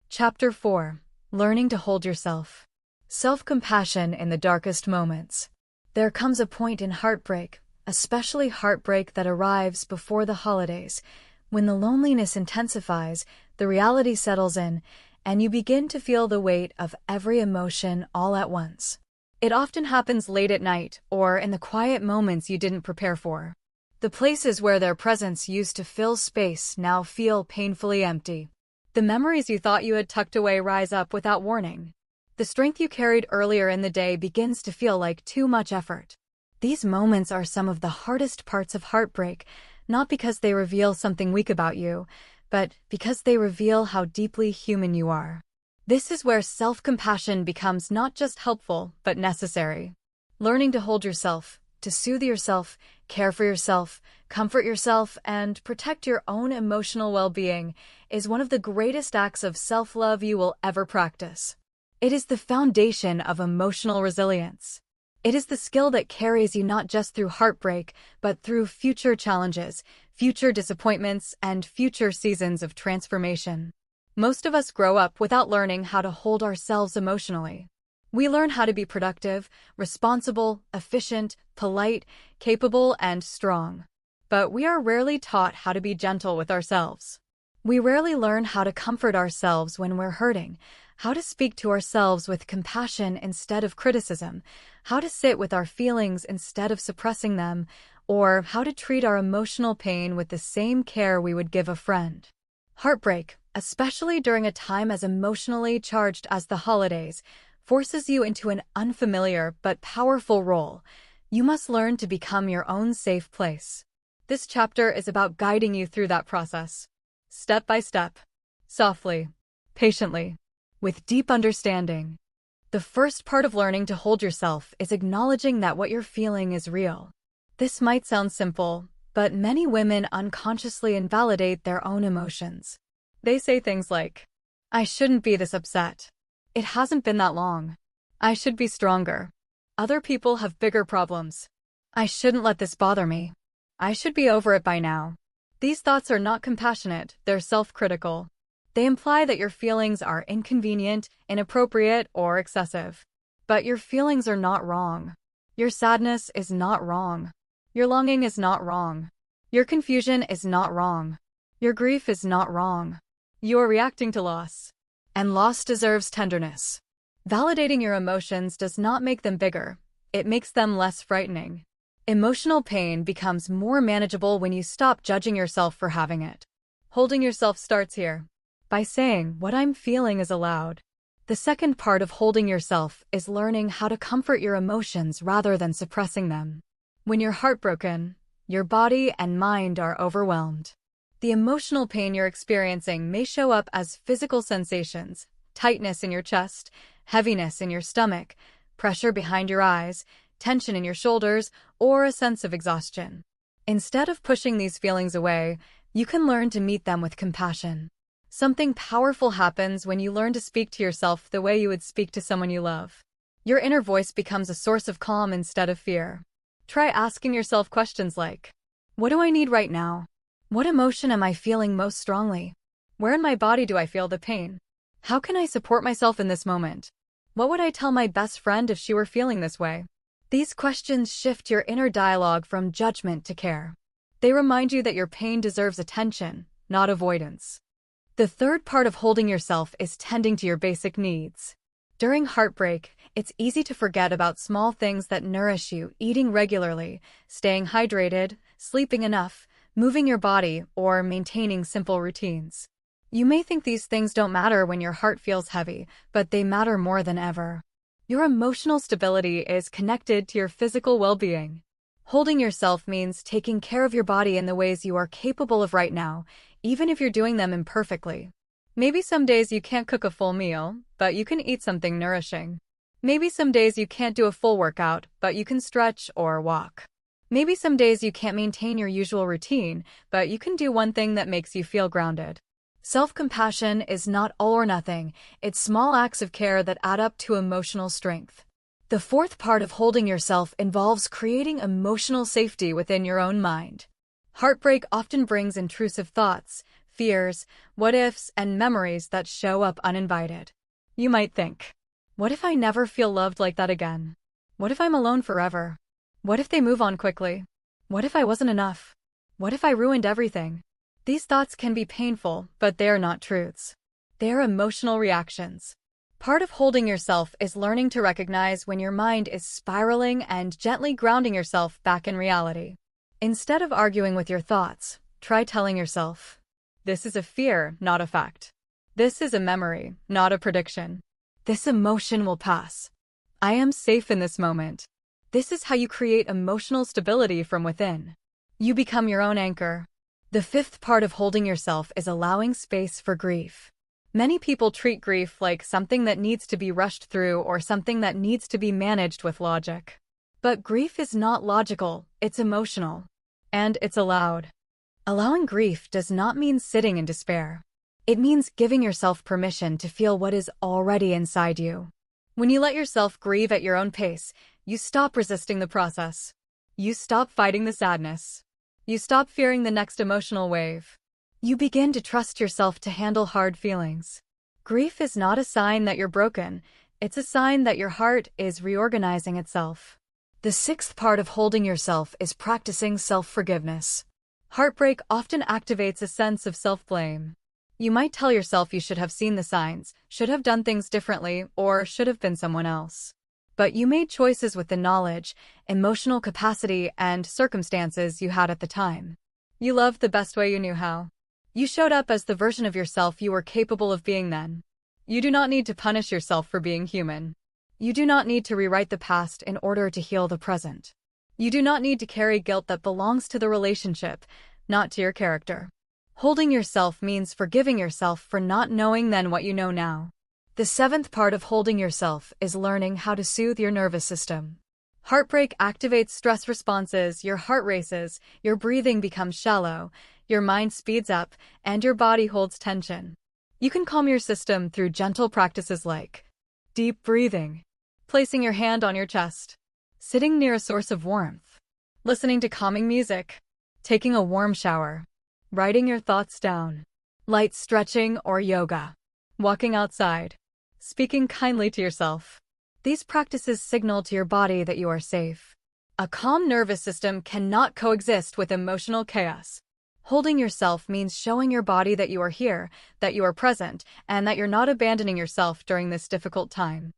Chapter 4. Learning to hold yourself. Self-compassion in the darkest moments. There comes a point in heartbreak, especially heartbreak that arrives before the holidays, when the loneliness intensifies, the reality settles in, and you begin to feel the weight of every emotion all at once. It often happens late at night or in the quiet moments you didn't prepare for. The places where their presence used to fill space now feel painfully empty. The memories you thought you had tucked away rise up without warning. The strength you carried earlier in the day begins to feel like too much effort. These moments are some of the hardest parts of heartbreak, not because they reveal something weak about you, but because they reveal how deeply human you are. This is where self-compassion becomes not just helpful, but necessary. Learning to hold yourself, to soothe yourself, care for yourself, comfort yourself, and protect your own emotional well-being is one of the greatest acts of self-love you will ever practice. It is the foundation of emotional resilience. It is the skill that carries you not just through heartbreak, but through future challenges, future disappointments, and future seasons of transformation. Most of us grow up without learning how to hold ourselves emotionally. We learn how to be productive, responsible, efficient, polite, capable, and strong. But we are rarely taught how to be gentle with ourselves. We rarely learn how to comfort ourselves when we're hurting, how to speak to ourselves with compassion instead of criticism, how to sit with our feelings instead of suppressing them, or how to treat our emotional pain with the same care we would give a friend. Heartbreak, especially during a time as emotionally charged as the holidays, forces you into an unfamiliar but powerful role. You must learn to become your own safe place. This chapter is about guiding you through that process. Step by step. Softly. Patiently. With deep understanding. The first part of learning to hold yourself is acknowledging that what you're feeling is real. This might sound simple, but many women unconsciously invalidate their own emotions. They say things like, "I shouldn't be this upset. It hasn't been that long. I should be stronger. Other people have bigger problems. I shouldn't let this bother me. I should be over it by now." These thoughts are not compassionate, they're self-critical. They imply that your feelings are inconvenient, inappropriate, or excessive. But your feelings are not wrong. Your sadness is not wrong. Your longing is not wrong. Your confusion is not wrong. Your grief is not wrong. You are reacting to loss. And loss deserves tenderness. Validating your emotions does not make them bigger. It makes them less frightening. Emotional pain becomes more manageable when you stop judging yourself for having it. Holding yourself starts here. By saying, "What I'm feeling is allowed." The second part of holding yourself is learning how to comfort your emotions rather than suppressing them. When you're heartbroken, your body and mind are overwhelmed. The emotional pain you're experiencing may show up as physical sensations, tightness in your chest, heaviness in your stomach, pressure behind your eyes, tension in your shoulders, or a sense of exhaustion. Instead of pushing these feelings away, you can learn to meet them with compassion. Something powerful happens when you learn to speak to yourself the way you would speak to someone you love. Your inner voice becomes a source of calm instead of fear. Try asking yourself questions like, "What do I need right now? What emotion am I feeling most strongly? Where in my body do I feel the pain? How can I support myself in this moment? What would I tell my best friend if she were feeling this way?" These questions shift your inner dialogue from judgment to care. They remind you that your pain deserves attention, not avoidance. The third part of holding yourself is tending to your basic needs. During heartbreak, it's easy to forget about small things that nourish you: eating regularly, staying hydrated, sleeping enough, moving your body, or maintaining simple routines. You may think these things don't matter when your heart feels heavy, but they matter more than ever. Your emotional stability is connected to your physical well-being. Holding yourself means taking care of your body in the ways you are capable of right now, even if you're doing them imperfectly. Maybe some days you can't cook a full meal, but you can eat something nourishing. Maybe some days you can't do a full workout, but you can stretch or walk. Maybe some days you can't maintain your usual routine, but you can do one thing that makes you feel grounded. Self-compassion is not all or nothing. It's small acts of care that add up to emotional strength. The fourth part of holding yourself involves creating emotional safety within your own mind. Heartbreak often brings intrusive thoughts, fears, what-ifs, and memories that show up uninvited. You might think, what if I never feel loved like that again? What if I'm alone forever? What if they move on quickly? What if I wasn't enough? What if I ruined everything? These thoughts can be painful, but they are not truths. They are emotional reactions. Part of holding yourself is learning to recognize when your mind is spiraling and gently grounding yourself back in reality. Instead of arguing with your thoughts, try telling yourself, this is a fear, not a fact. This is a memory, not a prediction. This emotion will pass. I am safe in this moment. This is how you create emotional stability from within. You become your own anchor. The fifth part of holding yourself is allowing space for grief. Many people treat grief like something that needs to be rushed through or something that needs to be managed with logic. But grief is not logical, it's emotional. And it's allowed. Allowing grief does not mean sitting in despair. It means giving yourself permission to feel what is already inside you. When you let yourself grieve at your own pace, you stop resisting the process. You stop fighting the sadness. You stop fearing the next emotional wave. You begin to trust yourself to handle hard feelings. Grief is not a sign that you're broken. It's a sign that your heart is reorganizing itself. The sixth part of holding yourself is practicing self-forgiveness. Heartbreak often activates a sense of self-blame. You might tell yourself you should have seen the signs, should have done things differently, or should have been someone else. But you made choices with the knowledge, emotional capacity, and circumstances you had at the time. You loved the best way you knew how. You showed up as the version of yourself you were capable of being then. You do not need to punish yourself for being human. You do not need to rewrite the past in order to heal the present. You do not need to carry guilt that belongs to the relationship, not to your character. Holding yourself means forgiving yourself for not knowing then what you know now. The seventh part of holding yourself is learning how to soothe your nervous system. Heartbreak activates stress responses, your heart races, your breathing becomes shallow, your mind speeds up, and your body holds tension. You can calm your system through gentle practices like deep breathing, placing your hand on your chest, sitting near a source of warmth, listening to calming music, taking a warm shower, writing your thoughts down, light stretching or yoga, walking outside, speaking kindly to yourself. These practices signal to your body that you are safe. A calm nervous system cannot coexist with emotional chaos. Holding yourself means showing your body that you are here, that you are present, and that you're not abandoning yourself during this difficult time.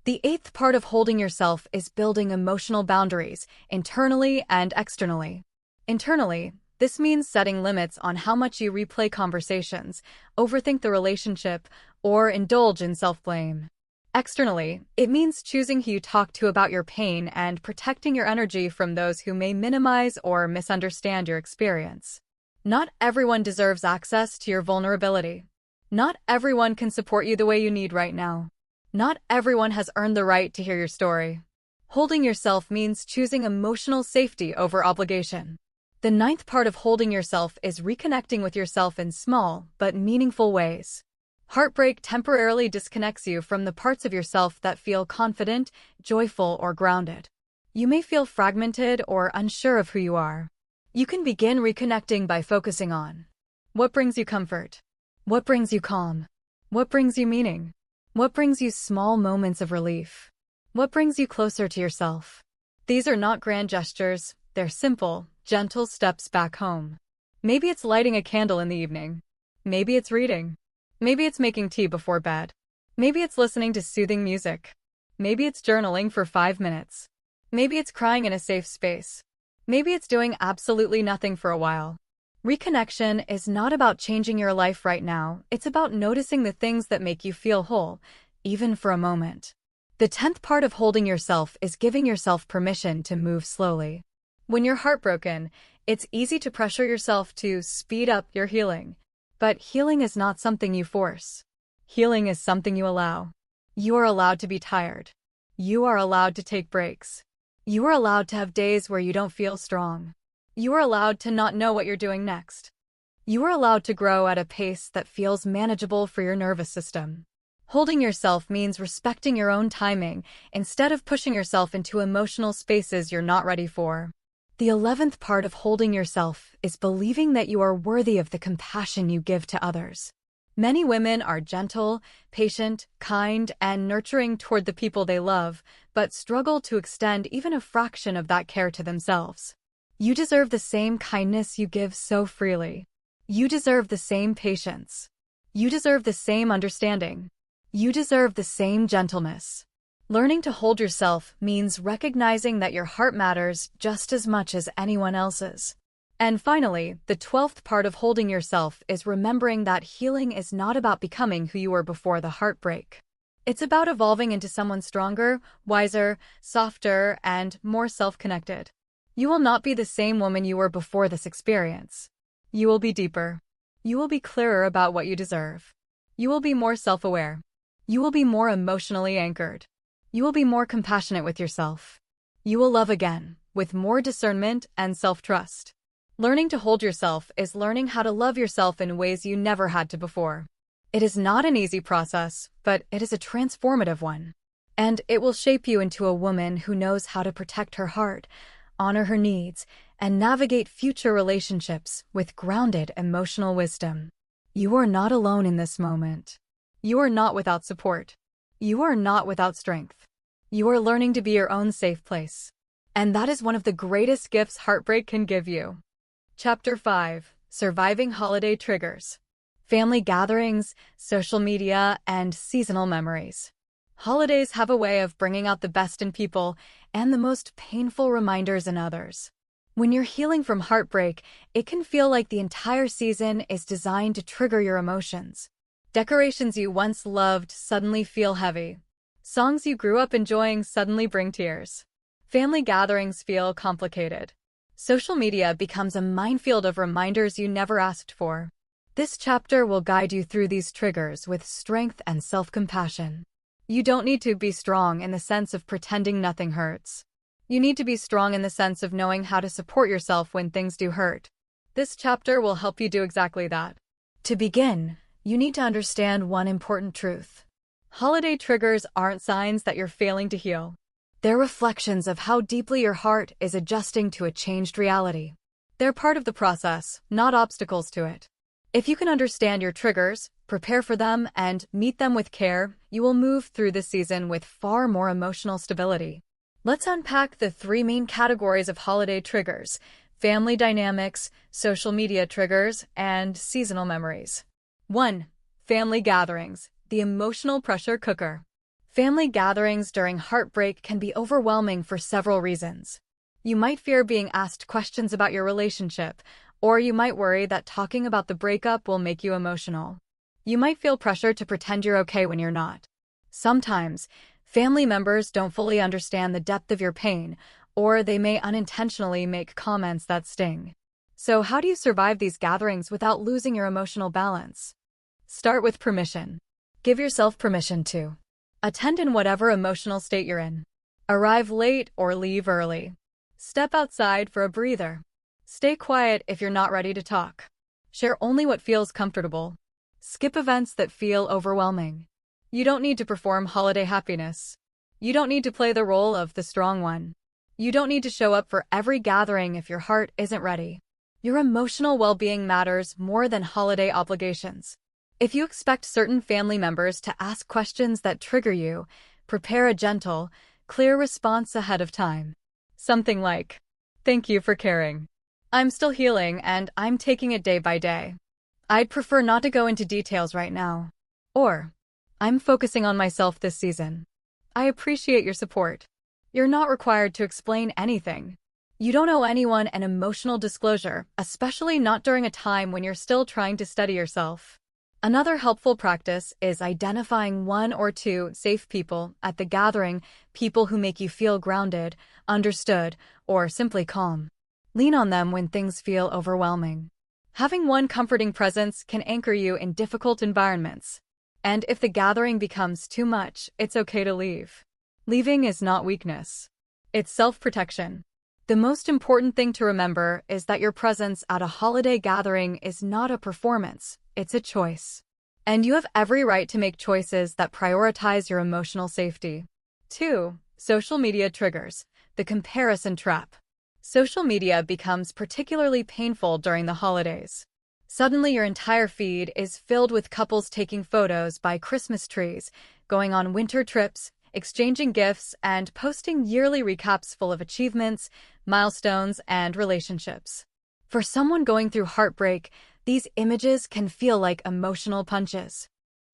The eighth part of holding yourself is building emotional boundaries, internally and externally. Internally, this means setting limits on how much you replay conversations, overthink the relationship, or indulge in self-blame. Externally, it means choosing who you talk to about your pain and protecting your energy from those who may minimize or misunderstand your experience. Not everyone deserves access to your vulnerability. Not everyone can support you the way you need right now. Not everyone has earned the right to hear your story. Holding yourself means choosing emotional safety over obligation. The ninth part of holding yourself is reconnecting with yourself in small but meaningful ways. Heartbreak temporarily disconnects you from the parts of yourself that feel confident, joyful, or grounded. You may feel fragmented or unsure of who you are. You can begin reconnecting by focusing on what brings you comfort, what brings you calm, what brings you meaning, what brings you small moments of relief, what brings you closer to yourself. These are not grand gestures, they're simple, gentle steps back home. Maybe it's lighting a candle in the evening. Maybe it's reading. Maybe it's making tea before bed. Maybe it's listening to soothing music. Maybe it's journaling for 5 minutes. Maybe it's crying in a safe space. Maybe it's doing absolutely nothing for a while. Reconnection is not about changing your life right now. It's about noticing the things that make you feel whole, even for a moment. The 10th part of holding yourself is giving yourself permission to move slowly. When you're heartbroken, it's easy to pressure yourself to speed up your healing. But healing is not something you force. Healing is something you allow. You are allowed to be tired. You are allowed to take breaks. You are allowed to have days where you don't feel strong. You are allowed to not know what you're doing next. You are allowed to grow at a pace that feels manageable for your nervous system. Holding yourself means respecting your own timing instead of pushing yourself into emotional spaces you're not ready for. The 11th part of holding yourself is believing that you are worthy of the compassion you give to others. Many women are gentle, patient, kind, and nurturing toward the people they love, but struggle to extend even a fraction of that care to themselves. You deserve the same kindness you give so freely. You deserve the same patience. You deserve the same understanding. You deserve the same gentleness. Learning to hold yourself means recognizing that your heart matters just as much as anyone else's. And finally, the 12th part of holding yourself is remembering that healing is not about becoming who you were before the heartbreak. It's about evolving into someone stronger, wiser, softer, and more self-connected. You will not be the same woman you were before this experience. You will be deeper. You will be clearer about what you deserve. You will be more self-aware. You will be more emotionally anchored. You will be more compassionate with yourself. You will love again, with more discernment and self-trust. Learning to hold yourself is learning how to love yourself in ways you never had to before. It is not an easy process, but it is a transformative one. And it will shape you into a woman who knows how to protect her heart, honor her needs, and navigate future relationships with grounded emotional wisdom. You are not alone in this moment. You are not without support. You are not without strength. You are learning to be your own safe place. And that is one of the greatest gifts heartbreak can give you. Chapter 5: Surviving Holiday Triggers. Family gatherings, social media, and seasonal memories. Holidays have a way of bringing out the best in people and the most painful reminders in others. When you're healing from heartbreak, it can feel like the entire season is designed to trigger your emotions. Decorations you once loved suddenly feel heavy. Songs you grew up enjoying suddenly bring tears. Family gatherings feel complicated. Social media becomes a minefield of reminders you never asked for. This chapter will guide you through these triggers with strength and self-compassion. You don't need to be strong in the sense of pretending nothing hurts. You need to be strong in the sense of knowing how to support yourself when things do hurt. This chapter will help you do exactly that. To begin, you need to understand one important truth. Holiday triggers aren't signs that you're failing to heal. They're reflections of how deeply your heart is adjusting to a changed reality. They're part of the process, not obstacles to it. If you can understand your triggers, prepare for them, and meet them with care, you will move through this season with far more emotional stability. Let's unpack the 3 main categories of holiday triggers: family dynamics, social media triggers, and seasonal memories. 1. Family gatherings, the emotional pressure cooker. Family gatherings during heartbreak can be overwhelming for several reasons. You might fear being asked questions about your relationship, or you might worry that talking about the breakup will make you emotional. You might feel pressure to pretend you're okay when you're not. Sometimes, family members don't fully understand the depth of your pain, or they may unintentionally make comments that sting. So how do you survive these gatherings without losing your emotional balance? Start with permission. Give yourself permission to attend in whatever emotional state you're in. Arrive late or leave early. Step outside for a breather. Stay quiet if you're not ready to talk. Share only what feels comfortable. Skip events that feel overwhelming. You don't need to perform holiday happiness. You don't need to play the role of the strong one. You don't need to show up for every gathering if your heart isn't ready. Your emotional well-being matters more than holiday obligations. If you expect certain family members to ask questions that trigger you, prepare a gentle, clear response ahead of time. Something like, "Thank you for caring. I'm still healing and I'm taking it day by day. I'd prefer not to go into details right now. Or, I'm focusing on myself this season. I appreciate your support. You're not required to explain anything. You don't owe anyone an emotional disclosure, especially not during a time when you're still trying to steady yourself. Another helpful practice is identifying one or two safe people at the gathering, people who make you feel grounded, understood, or simply calm. Lean on them when things feel overwhelming. Having one comforting presence can anchor you in difficult environments. And if the gathering becomes too much, it's okay to leave. Leaving is not weakness. It's self-protection. The most important thing to remember is that your presence at a holiday gathering is not a performance, it's a choice. And you have every right to make choices that prioritize your emotional safety. 2. Social media triggers. The comparison trap. Social media becomes particularly painful during the holidays. Suddenly your entire feed is filled with couples taking photos by Christmas trees, going on winter trips, exchanging gifts, and posting yearly recaps full of achievements, milestones, and relationships. For someone going through heartbreak, these images can feel like emotional punches.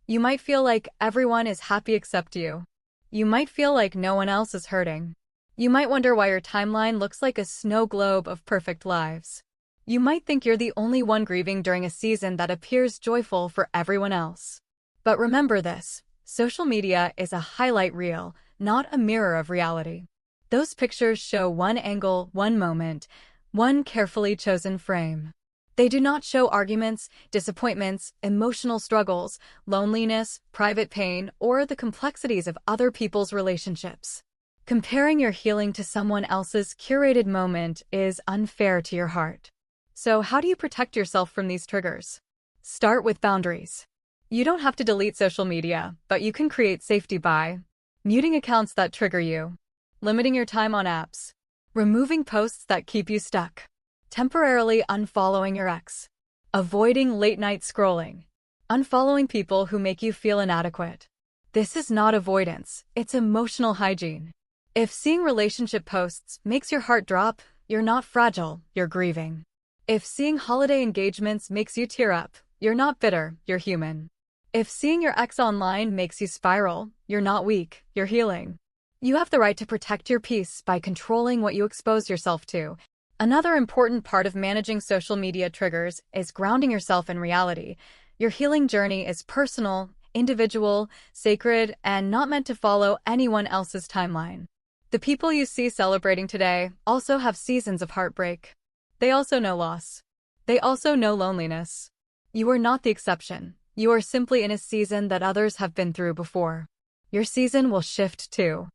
You might feel like everyone is happy except you. You might feel like no one else is hurting. You might wonder why your timeline looks like a snow globe of perfect lives. You might think you're the only one grieving during a season that appears joyful for everyone else. But remember this, social media is a highlight reel, not a mirror of reality. Those pictures show one angle, one moment, one carefully chosen frame. They do not show arguments, disappointments, emotional struggles, loneliness, private pain, or the complexities of other people's relationships. Comparing your healing to someone else's curated moment is unfair to your heart. So how do you protect yourself from these triggers? Start with boundaries. You don't have to delete social media, but you can create safety by muting accounts that trigger you, limiting your time on apps, removing posts that keep you stuck, temporarily unfollowing your ex, avoiding late-night scrolling, unfollowing people who make you feel inadequate. This is not avoidance, it's emotional hygiene. If seeing relationship posts makes your heart drop, you're not fragile, you're grieving. If seeing holiday engagements makes you tear up, you're not bitter, you're human. If seeing your ex online makes you spiral, you're not weak, you're healing. You have the right to protect your peace by controlling what you expose yourself to. Another important part of managing social media triggers is grounding yourself in reality. Your healing journey is personal, individual, sacred, and not meant to follow anyone else's timeline. The people you see celebrating today also have seasons of heartbreak. They also know loss. They also know loneliness. You are not the exception. You are simply in a season that others have been through before. Your season will shift too.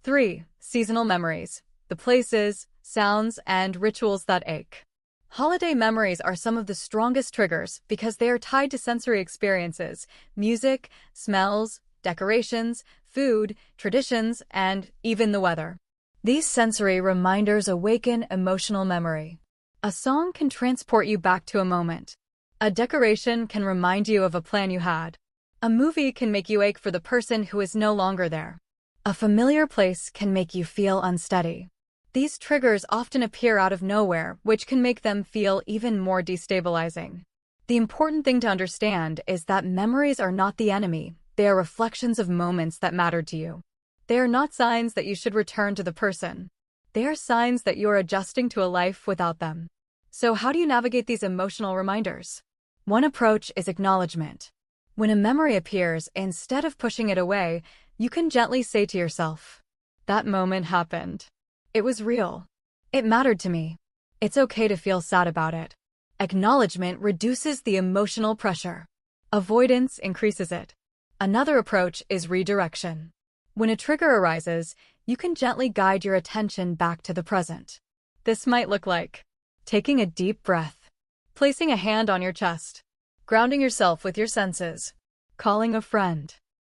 3. Seasonal memories. The places, sounds, and rituals that ache. Holiday memories are some of the strongest triggers because they are tied to sensory experiences, music, smells, decorations, food, traditions, and even the weather. These sensory reminders awaken emotional memory. A song can transport you back to a moment. A decoration can remind you of a plan you had. A movie can make you ache for the person who is no longer there. A familiar place can make you feel unsteady. These triggers often appear out of nowhere, which can make them feel even more destabilizing. The important thing to understand is that memories are not the enemy. They are reflections of moments that mattered to you. They are not signs that you should return to the person. They are signs that you are adjusting to a life without them. So how do you navigate these emotional reminders? One approach is acknowledgement. When a memory appears, instead of pushing it away, you can gently say to yourself, "That moment happened. It was real. It mattered to me. It's okay to feel sad about it." Acknowledgement reduces the emotional pressure. Avoidance increases it. Another approach is redirection. When a trigger arises, you can gently guide your attention back to the present. This might look like taking a deep breath, placing a hand on your chest, grounding yourself with your senses, calling a friend,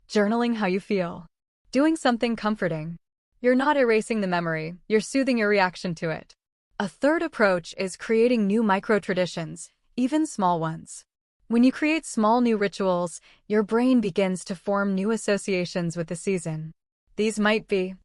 journaling how you feel, doing something comforting. You're not erasing the memory, you're soothing your reaction to it. A third approach is creating new micro-traditions, even small ones. When you create small new rituals, your brain begins to form new associations with the season. These might be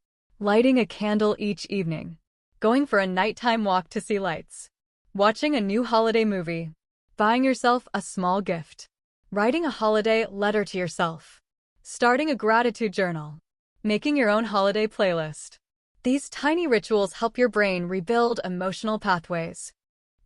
lighting a candle each evening, going for a nighttime walk to see lights, watching a new holiday movie, buying yourself a small gift, writing a holiday letter to yourself, starting a gratitude journal, making your own holiday playlist. These tiny rituals help your brain rebuild emotional pathways.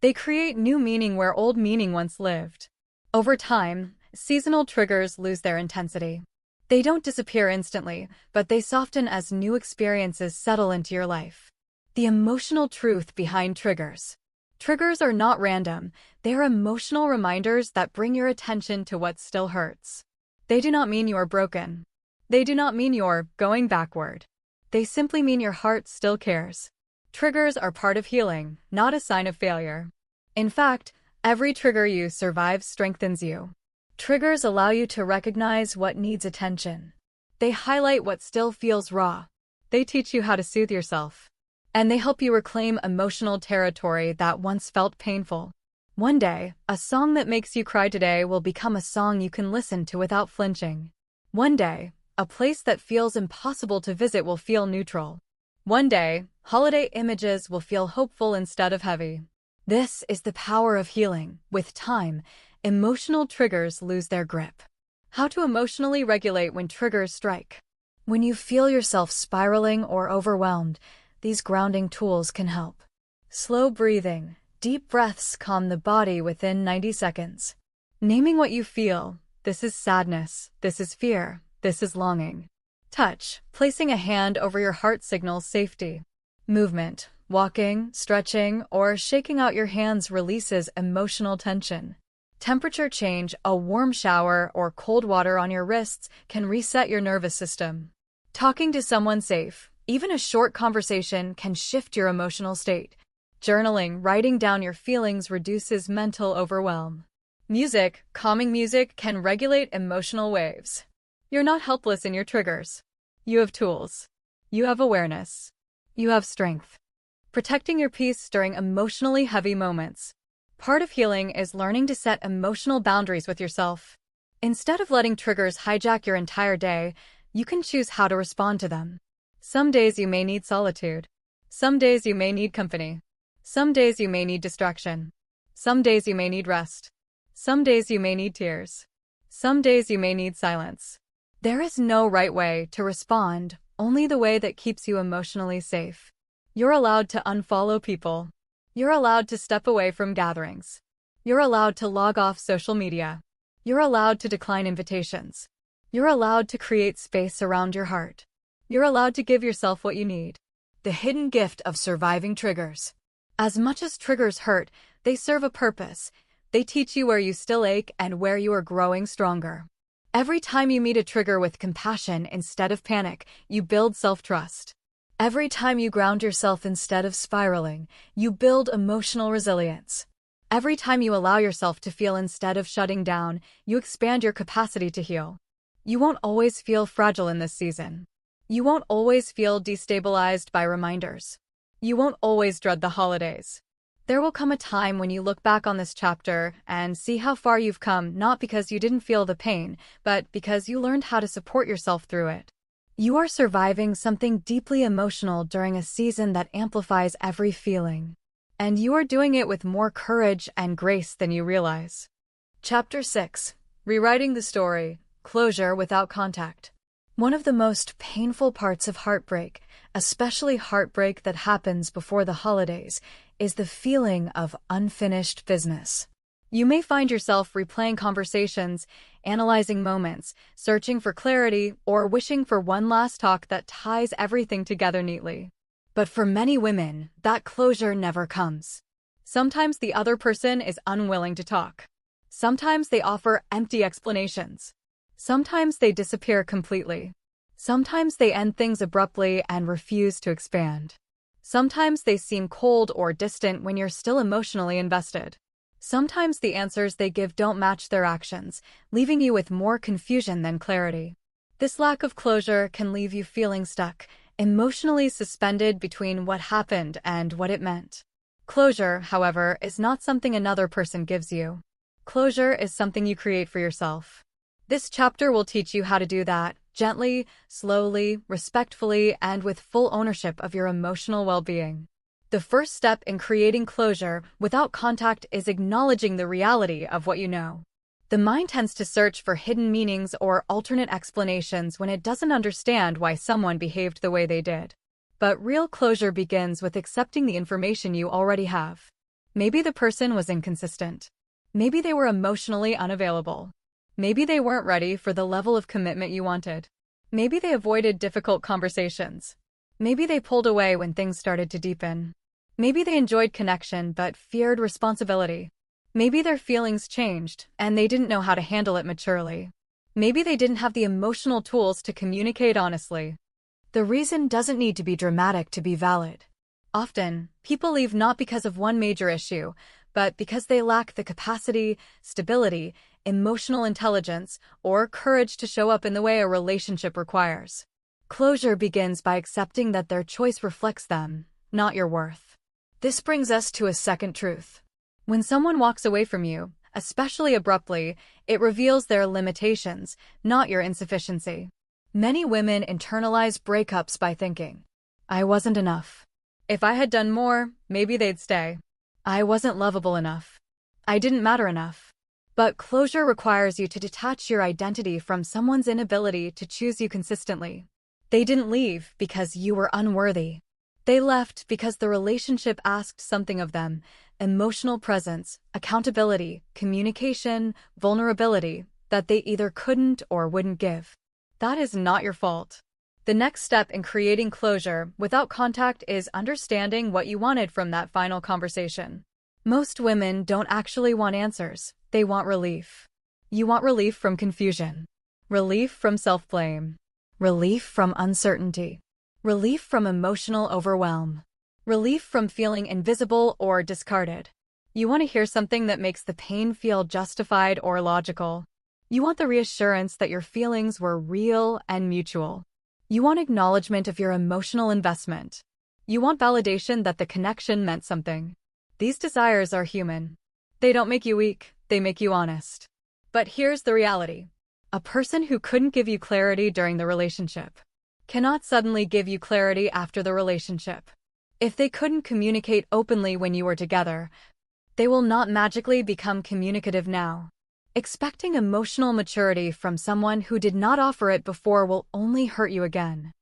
They create new meaning where old meaning once lived. Over time, seasonal triggers lose their intensity. They don't disappear instantly, but they soften as new experiences settle into your life. The emotional truth behind triggers. Triggers are not random. They are emotional reminders that bring your attention to what still hurts. They do not mean you are broken. They do not mean you're going backward. They simply mean your heart still cares. Triggers are part of healing, not a sign of failure. In fact, every trigger you survive strengthens you. Triggers allow you to recognize what needs attention. They highlight what still feels raw. They teach you how to soothe yourself. And they help you reclaim emotional territory that once felt painful. One day, a song that makes you cry today will become a song you can listen to without flinching. One day, a place that feels impossible to visit will feel neutral. One day, holiday images will feel hopeful instead of heavy. This is the power of healing. With time, emotional triggers lose their grip. How to emotionally regulate when triggers strike. When you feel yourself spiraling or overwhelmed, these grounding tools can help. Slow breathing. Deep breaths calm the body within 90 seconds. Naming what you feel. This is sadness. This is fear. This is longing. Touch. Placing a hand over your heart signals safety. Movement. Walking, stretching, or shaking out your hands releases emotional tension. Temperature change. A warm shower or cold water on your wrists can reset your nervous system. Talking to someone safe. Even a short conversation can shift your emotional state. Journaling. Writing down your feelings reduces mental overwhelm. Music. Calming music can regulate emotional waves. You're not helpless in your triggers. You have tools. You have awareness. You have strength. Protecting your peace during emotionally heavy moments. Part of healing is learning to set emotional boundaries with yourself. Instead of letting triggers hijack your entire day, you can choose how to respond to them. Some days you may need solitude. Some days you may need company. Some days you may need distraction. Some days you may need rest. Some days you may need tears. Some days you may need silence. There is no right way to respond, only the way that keeps you emotionally safe. You're allowed to unfollow people. You're allowed to step away from gatherings. You're allowed to log off social media. You're allowed to decline invitations. You're allowed to create space around your heart. You're allowed to give yourself what you need. The hidden gift of surviving triggers. As much as triggers hurt, they serve a purpose. They teach you where you still ache and where you are growing stronger. Every time you meet a trigger with compassion instead of panic, you build self-trust. Every time you ground yourself instead of spiraling, you build emotional resilience. Every time you allow yourself to feel instead of shutting down, you expand your capacity to heal. You won't always feel fragile in this season. You won't always feel destabilized by reminders. You won't always dread the holidays. There will come a time when you look back on this chapter and see how far you've come, not because you didn't feel the pain, but because you learned how to support yourself through it. You are surviving something deeply emotional during a season that amplifies every feeling. And you are doing it with more courage and grace than you realize. Chapter 6. Rewriting the Story. Closure without contact. One of the most painful parts of heartbreak, especially heartbreak that happens before the holidays, is the feeling of unfinished business. You may find yourself replaying conversations, analyzing moments, searching for clarity, or wishing for one last talk that ties everything together neatly. But for many women, that closure never comes. Sometimes the other person is unwilling to talk. Sometimes they offer empty explanations. Sometimes they disappear completely. Sometimes they end things abruptly and refuse to expand. Sometimes they seem cold or distant when you're still emotionally invested. Sometimes the answers they give don't match their actions, leaving you with more confusion than clarity. This lack of closure can leave you feeling stuck, emotionally suspended between what happened and what it meant. Closure, however, is not something another person gives you. Closure is something you create for yourself. This chapter will teach you how to do that, gently, slowly, respectfully, and with full ownership of your emotional well-being. The first step in creating closure without contact is acknowledging the reality of what you know. The mind tends to search for hidden meanings or alternate explanations when it doesn't understand why someone behaved the way they did. But real closure begins with accepting the information you already have. Maybe the person was inconsistent. Maybe they were emotionally unavailable. Maybe they weren't ready for the level of commitment you wanted. Maybe they avoided difficult conversations. Maybe they pulled away when things started to deepen. Maybe they enjoyed connection but feared responsibility. Maybe their feelings changed and they didn't know how to handle it maturely. Maybe they didn't have the emotional tools to communicate honestly. The reason doesn't need to be dramatic to be valid. Often, people leave not because of one major issue, but because they lack the capacity, stability, emotional intelligence, or courage to show up in the way a relationship requires. Closure begins by accepting that their choice reflects them, not your worth. This brings us to a second truth. When someone walks away from you, especially abruptly, it reveals their limitations, not your insufficiency. Many women internalize breakups by thinking, I wasn't enough. If I had done more, maybe they'd stay. I wasn't lovable enough. I didn't matter enough. But closure requires you to detach your identity from someone's inability to choose you consistently. They didn't leave because you were unworthy. They left because the relationship asked something of them: emotional presence, accountability, communication, vulnerability, that they either couldn't or wouldn't give. That is not your fault. The next step in creating closure without contact is understanding what you wanted from that final conversation. Most women don't actually want answers, they want relief. You want relief from confusion, relief from self-blame, relief from uncertainty, relief from emotional overwhelm, relief from feeling invisible or discarded. You want to hear something that makes the pain feel justified or logical. You want the reassurance that your feelings were real and mutual. You want acknowledgement of your emotional investment. You want validation that the connection meant something. These desires are human. They don't make you weak, they make you honest. But here's the reality. A person who couldn't give you clarity during the relationship cannot suddenly give you clarity after the relationship. If they couldn't communicate openly when you were together, they will not magically become communicative now. Expecting emotional maturity from someone who did not offer it before will only hurt you again.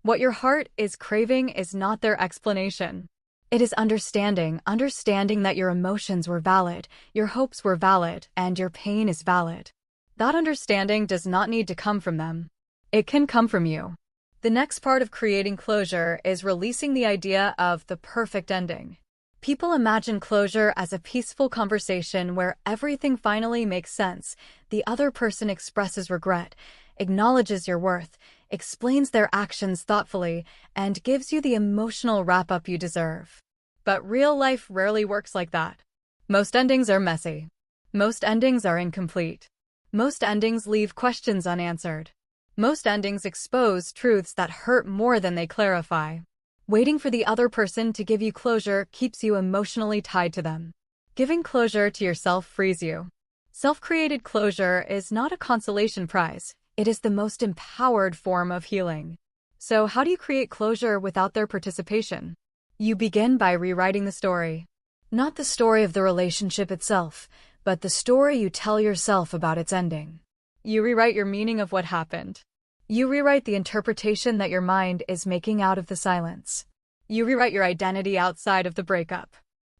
What your heart is craving is not their explanation. It is understanding that your emotions were valid, your hopes were valid, and your pain is valid. That understanding does not need to come from them. It can come from you. The next part of creating closure is releasing the idea of the perfect ending. People imagine closure as a peaceful conversation where everything finally makes sense. The other person expresses regret, acknowledges your worth, explains their actions thoughtfully, and gives you the emotional wrap-up you deserve. But real life rarely works like that. Most endings are messy. Most endings are incomplete. Most endings leave questions unanswered. Most endings expose truths that hurt more than they clarify. Waiting for the other person to give you closure keeps you emotionally tied to them. Giving closure to yourself frees you. Self-created closure is not a consolation prize. It is the most empowered form of healing. So how do you create closure without their participation? You begin by rewriting the story. Not the story of the relationship itself, but the story you tell yourself about its ending. You rewrite your meaning of what happened. You rewrite the interpretation that your mind is making out of the silence. You rewrite your identity outside of the breakup.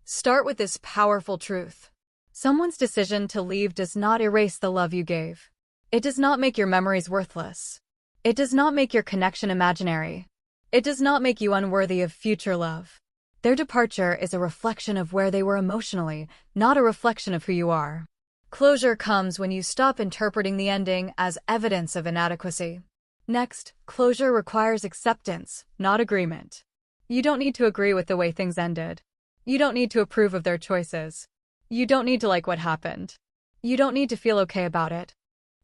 Start with this powerful truth. Someone's decision to leave does not erase the love you gave. It does not make your memories worthless. It does not make your connection imaginary. It does not make you unworthy of future love. Their departure is a reflection of where they were emotionally, not a reflection of who you are. Closure comes when you stop interpreting the ending as evidence of inadequacy. Next, closure requires acceptance, not agreement. You don't need to agree with the way things ended. You don't need to approve of their choices. You don't need to like what happened. You don't need to feel okay about it.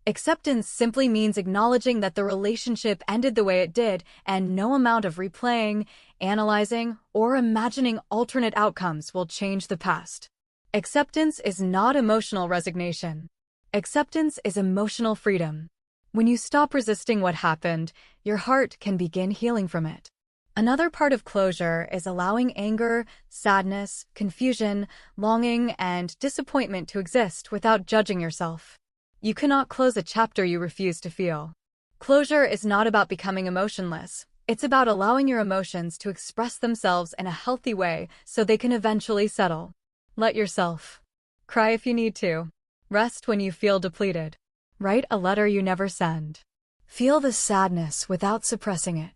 Acceptance simply means acknowledging that the relationship ended the way it did, and no amount of replaying, analyzing, or imagining alternate outcomes will change the past. Acceptance is not emotional resignation. Acceptance is emotional freedom. When you stop resisting what happened, your heart can begin healing from it. Another part of closure is allowing anger, sadness, confusion, longing, and disappointment to exist without judging yourself. You cannot close a chapter you refuse to feel. Closure is not about becoming emotionless. It's about allowing your emotions to express themselves in a healthy way so they can eventually settle. Let yourself cry if you need to. Rest when you feel depleted. Write a letter you never send. Feel the sadness without suppressing it.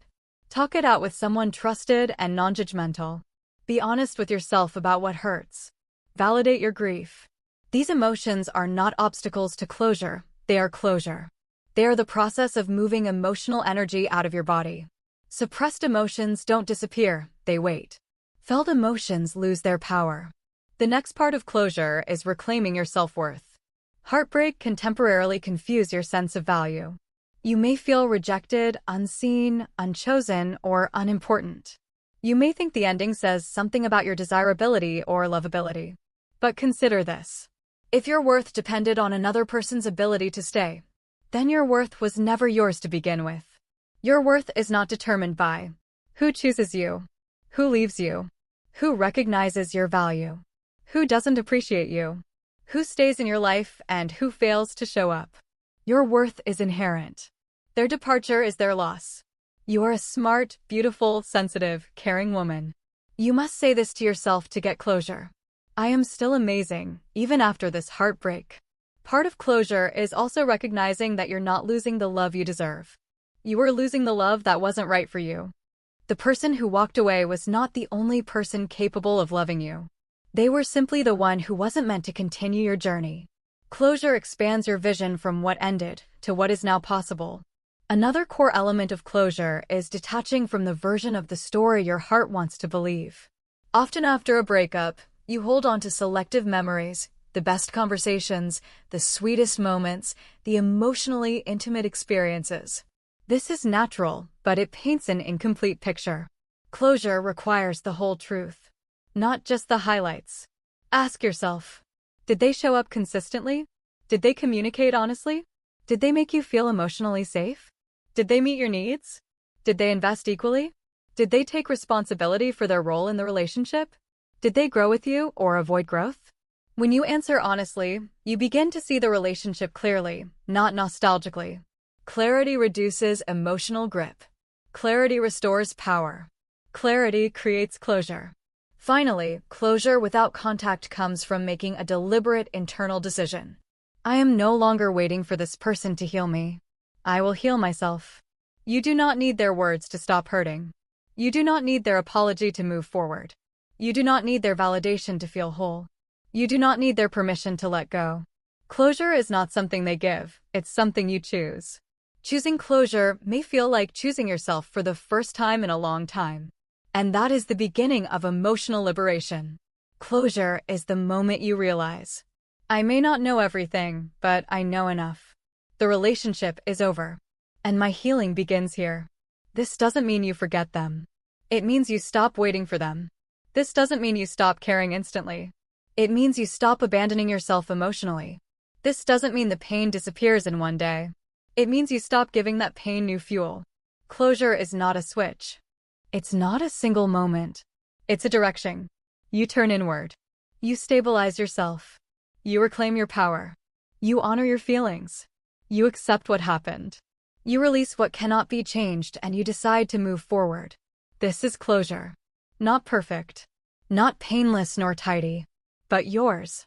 Talk it out with someone trusted and non-judgmental. Be honest with yourself about what hurts. Validate your grief. These emotions are not obstacles to closure, they are closure. They are the process of moving emotional energy out of your body. Suppressed emotions don't disappear, they wait. Felt emotions lose their power. The next part of closure is reclaiming your self-worth. Heartbreak can temporarily confuse your sense of value. You may feel rejected, unseen, unchosen, or unimportant. You may think the ending says something about your desirability or lovability. But consider this. If your worth depended on another person's ability to stay, then your worth was never yours to begin with. Your worth is not determined by who chooses you, who leaves you, who recognizes your value, who doesn't appreciate you, who stays in your life, and who fails to show up. Your worth is inherent. Their departure is their loss. You are a smart, beautiful, sensitive, caring woman. You must say this to yourself to get closure. I am still amazing, even after this heartbreak. Part of closure is also recognizing that you're not losing the love you deserve. You are losing the love that wasn't right for you. The person who walked away was not the only person capable of loving you. They were simply the one who wasn't meant to continue your journey. Closure expands your vision from what ended to what is now possible. Another core element of closure is detaching from the version of the story your heart wants to believe. Often after a breakup, you hold on to selective memories, the best conversations, the sweetest moments, the emotionally intimate experiences. This is natural, but it paints an incomplete picture. Closure requires the whole truth, not just the highlights. Ask yourself, did they show up consistently? Did they communicate honestly? Did they make you feel emotionally safe? Did they meet your needs? Did they invest equally? Did they take responsibility for their role in the relationship? Did they grow with you or avoid growth? When you answer honestly, you begin to see the relationship clearly, not nostalgically. Clarity reduces emotional grip. Clarity restores power. Clarity creates closure. Finally, closure without contact comes from making a deliberate internal decision. I am no longer waiting for this person to heal me. I will heal myself. You do not need their words to stop hurting. You do not need their apology to move forward. You do not need their validation to feel whole. You do not need their permission to let go. Closure is not something they give, it's something you choose. Choosing closure may feel like choosing yourself for the first time in a long time. And that is the beginning of emotional liberation. Closure is the moment you realize, I may not know everything, but I know enough. The relationship is over, and my healing begins here. This doesn't mean you forget them. It means you stop waiting for them. This doesn't mean you stop caring instantly. It means you stop abandoning yourself emotionally. This doesn't mean the pain disappears in one day. It means you stop giving that pain new fuel. Closure is not a switch. It's not a single moment. It's a direction. You turn inward. You stabilize yourself. You reclaim your power. You honor your feelings. You accept what happened. You release what cannot be changed and you decide to move forward. This is closure. Not perfect. Not painless nor tidy. But yours.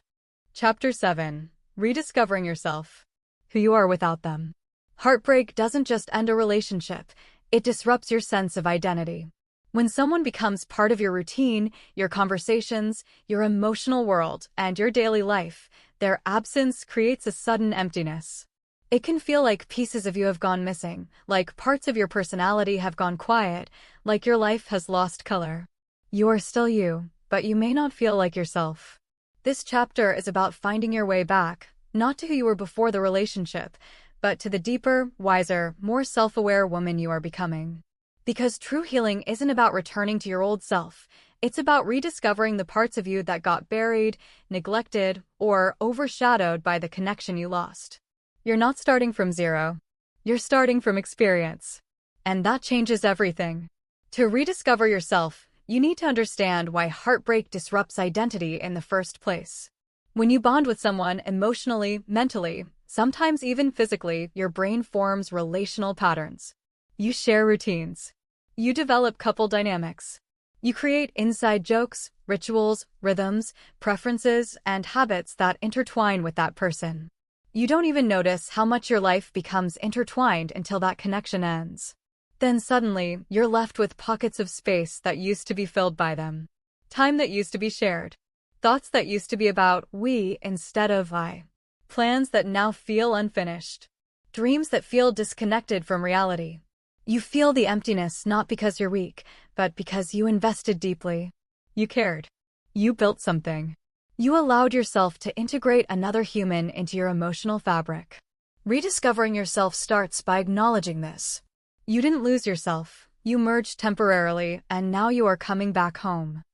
Chapter 7. Rediscovering yourself. Who you are without them. Heartbreak doesn't just end a relationship, it disrupts your sense of identity. When someone becomes part of your routine, your conversations, your emotional world, and your daily life, their absence creates a sudden emptiness. It can feel like pieces of you have gone missing, like parts of your personality have gone quiet, like your life has lost color. You are still you, but you may not feel like yourself. This chapter is about finding your way back, not to who you were before the relationship, but to the deeper, wiser, more self-aware woman you are becoming. Because true healing isn't about returning to your old self, it's about rediscovering the parts of you that got buried, neglected, or overshadowed by the connection you lost. You're not starting from zero. You're starting from experience. And that changes everything. To rediscover yourself, you need to understand why heartbreak disrupts identity in the first place. When you bond with someone emotionally, mentally, sometimes even physically, your brain forms relational patterns. You share routines. You develop couple dynamics. You create inside jokes, rituals, rhythms, preferences, and habits that intertwine with that person. You don't even notice how much your life becomes intertwined until that connection ends. Then suddenly, you're left with pockets of space that used to be filled by them. Time that used to be shared. Thoughts that used to be about we instead of I. Plans that now feel unfinished. Dreams that feel disconnected from reality. You feel the emptiness not because you're weak, but because you invested deeply. You cared. You built something. You allowed yourself to integrate another human into your emotional fabric. Rediscovering yourself starts by acknowledging this. You didn't lose yourself. You merged temporarily, and now you are coming back home.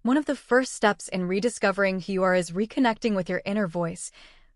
One of the first steps in rediscovering who you are is reconnecting with your inner voice,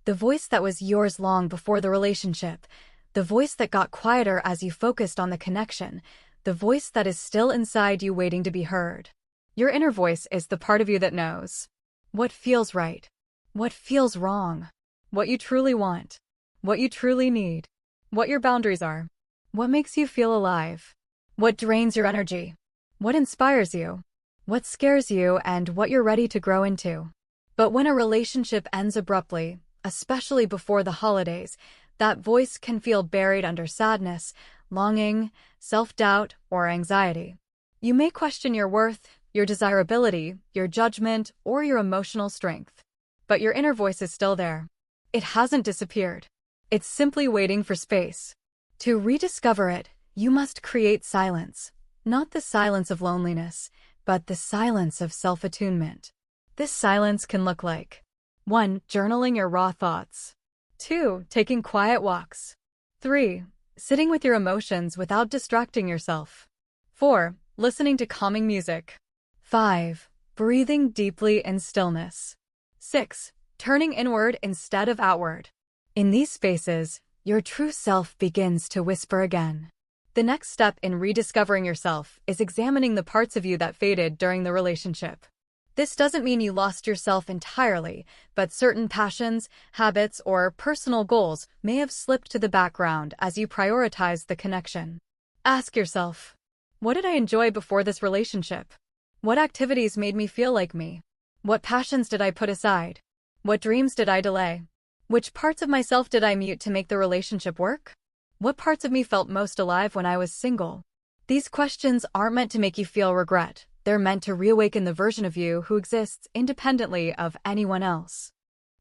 the voice that was yours long before the relationship, the voice that got quieter as you focused on the connection, the voice that is still inside you waiting to be heard. Your inner voice is the part of you that knows what feels right, what feels wrong, what you truly want, what you truly need, what your boundaries are, what makes you feel alive, what drains your energy, what inspires you, what scares you, and what you're ready to grow into. But when a relationship ends abruptly, especially before the holidays, that voice can feel buried under sadness, longing, self-doubt, or anxiety. You may question your worth, your desirability, your judgment, or your emotional strength. But your inner voice is still there. It hasn't disappeared. It's simply waiting for space. To rediscover it, you must create silence. Not the silence of loneliness, but the silence of self-attunement. This silence can look like 1. Journaling your raw thoughts. 2. Taking quiet walks. 3. Sitting with your emotions without distracting yourself. 4. Listening to calming music. 5. Breathing deeply in stillness. 6. Turning inward instead of outward. In these spaces, your true self begins to whisper again. The next step in rediscovering yourself is examining the parts of you that faded during the relationship. This doesn't mean you lost yourself entirely, but certain passions, habits, or personal goals may have slipped to the background as you prioritize the connection. Ask yourself, what did I enjoy before this relationship? What activities made me feel like me? What passions did I put aside? What dreams did I delay? Which parts of myself did I mute to make the relationship work? What parts of me felt most alive when I was single? These questions aren't meant to make you feel regret. They're meant to reawaken the version of you who exists independently of anyone else.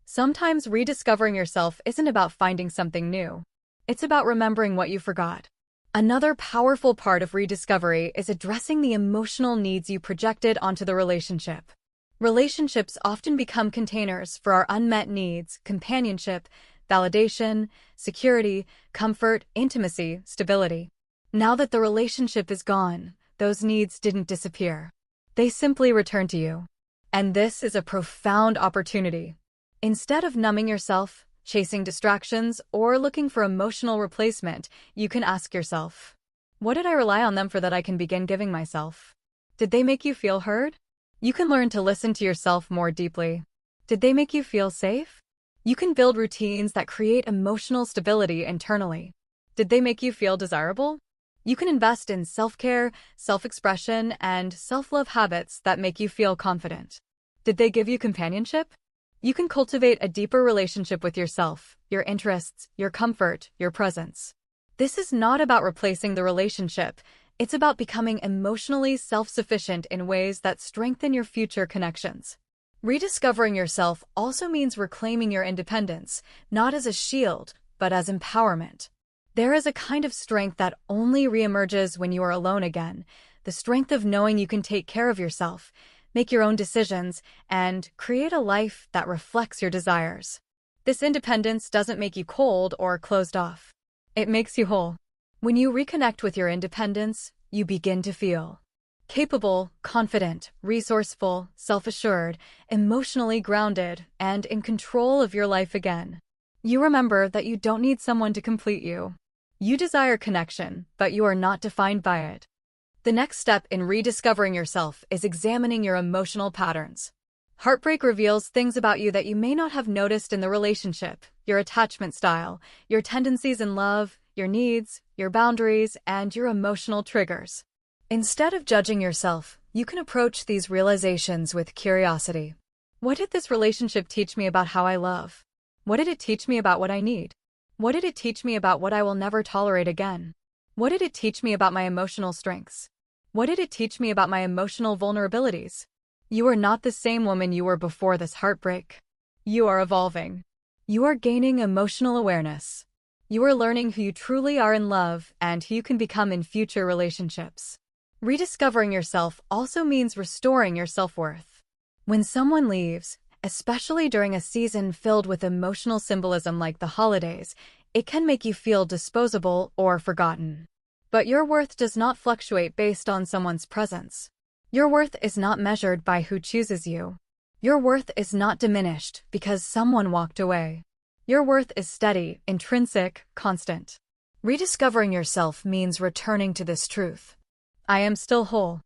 Sometimes rediscovering yourself isn't about finding something new. It's about remembering what you forgot. Another powerful part of rediscovery is addressing the emotional needs you projected onto the relationship. Relationships often become containers for our unmet needs: companionship, validation, security, comfort, intimacy, stability. Now that the relationship is gone, those needs didn't disappear. They simply return to you. And this is a profound opportunity. Instead of numbing yourself, chasing distractions, or looking for emotional replacement, you can ask yourself, what did I rely on them for that I can begin giving myself? Did they make you feel heard? You can learn to listen to yourself more deeply. Did they make you feel safe? You can build routines that create emotional stability internally. Did they make you feel desirable? You can invest in self-care, self-expression, and self-love habits that make you feel confident. Did they give you companionship? You can cultivate a deeper relationship with yourself, your interests, your comfort, your presence. This is not about replacing the relationship. It's about becoming emotionally self-sufficient in ways that strengthen your future connections. Rediscovering yourself also means reclaiming your independence, not as a shield, but as empowerment. There is a kind of strength that only reemerges when you are alone again, the strength of knowing you can take care of yourself, make your own decisions, and create a life that reflects your desires. This independence doesn't make you cold or closed off. It makes you whole. When you reconnect with your independence, you begin to feel capable, confident, resourceful, self-assured, emotionally grounded, and in control of your life again. You remember that you don't need someone to complete you. You desire connection, but you are not defined by it. The next step in rediscovering yourself is examining your emotional patterns. Heartbreak reveals things about you that you may not have noticed in the relationship: your attachment style, your tendencies in love, your needs, your boundaries, and your emotional triggers. Instead of judging yourself, you can approach these realizations with curiosity. What did this relationship teach me about how I love? What did it teach me about what I need? What did it teach me about what I will never tolerate again? What did it teach me about my emotional strengths? What did it teach me about my emotional vulnerabilities? You are not the same woman you were before this heartbreak. You are evolving. You are gaining emotional awareness. You are learning who you truly are in love and who you can become in future relationships. Rediscovering yourself also means restoring your self-worth. When someone leaves, especially during a season filled with emotional symbolism like the holidays, it can make you feel disposable or forgotten. But your worth does not fluctuate based on someone's presence. Your worth is not measured by who chooses you. Your worth is not diminished because someone walked away. Your worth is steady, intrinsic, constant. Rediscovering yourself means returning to this truth. I am still whole.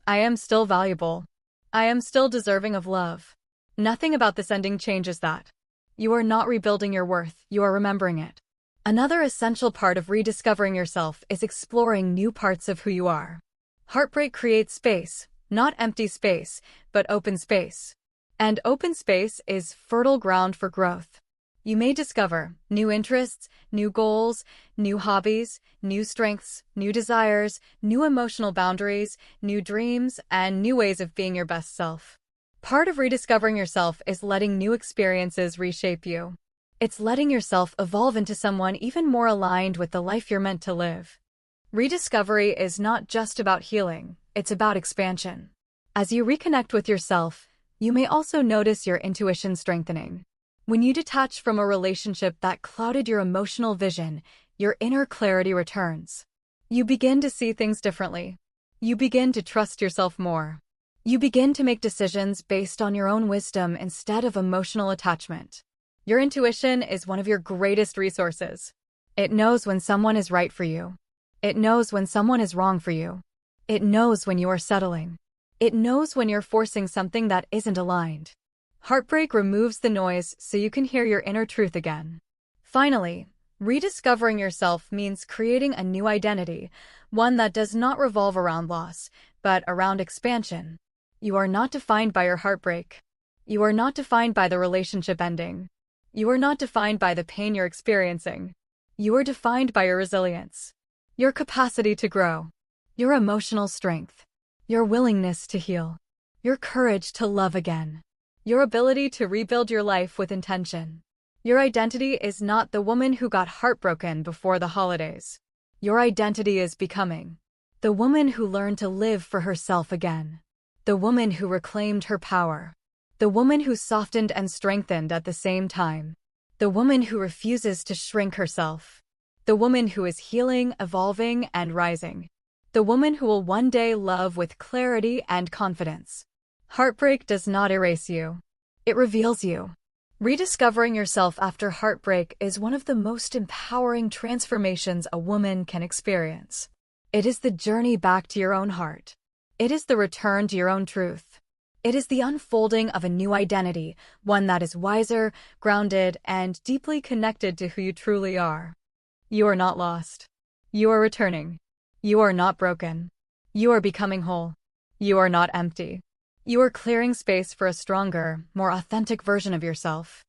I am still valuable. I am still deserving of love. Nothing about this ending changes that. You are not rebuilding your worth, you are remembering it. Another essential part of rediscovering yourself is exploring new parts of who you are. Heartbreak creates space, not empty space, but open space. And open space is fertile ground for growth. You may discover new interests, new goals, new hobbies, new strengths, new desires, new emotional boundaries, new dreams, and new ways of being your best self. Part of rediscovering yourself is letting new experiences reshape you. It's letting yourself evolve into someone even more aligned with the life you're meant to live. Rediscovery is not just about healing, it's about expansion. As you reconnect with yourself, you may also notice your intuition strengthening. When you detach from a relationship that clouded your emotional vision, your inner clarity returns. You begin to see things differently. You begin to trust yourself more. You begin to make decisions based on your own wisdom instead of emotional attachment. Your intuition is one of your greatest resources. It knows when someone is right for you. It knows when someone is wrong for you. It knows when you are settling. It knows when you're forcing something that isn't aligned. Heartbreak removes the noise so you can hear your inner truth again. Finally, rediscovering yourself means creating a new identity, one that does not revolve around loss, but around expansion. You are not defined by your heartbreak. You are not defined by the relationship ending. You are not defined by the pain you're experiencing. You are defined by your resilience, your capacity to grow, your emotional strength, your willingness to heal, your courage to love again, your ability to rebuild your life with intention. Your identity is not the woman who got heartbroken before the holidays. Your identity is becoming the woman who learned to live for herself again, the woman who reclaimed her power, the woman who softened and strengthened at the same time, the woman who refuses to shrink herself, the woman who is healing, evolving, and rising, the woman who will one day love with clarity and confidence. Heartbreak does not erase you. It reveals you. Rediscovering yourself after heartbreak is one of the most empowering transformations a woman can experience. It is the journey back to your own heart. It is the return to your own truth. It is the unfolding of a new identity, one that is wiser, grounded, and deeply connected to who you truly are. You are not lost. You are returning. You are not broken. You are becoming whole. You are not empty. You are clearing space for a stronger, more authentic version of yourself.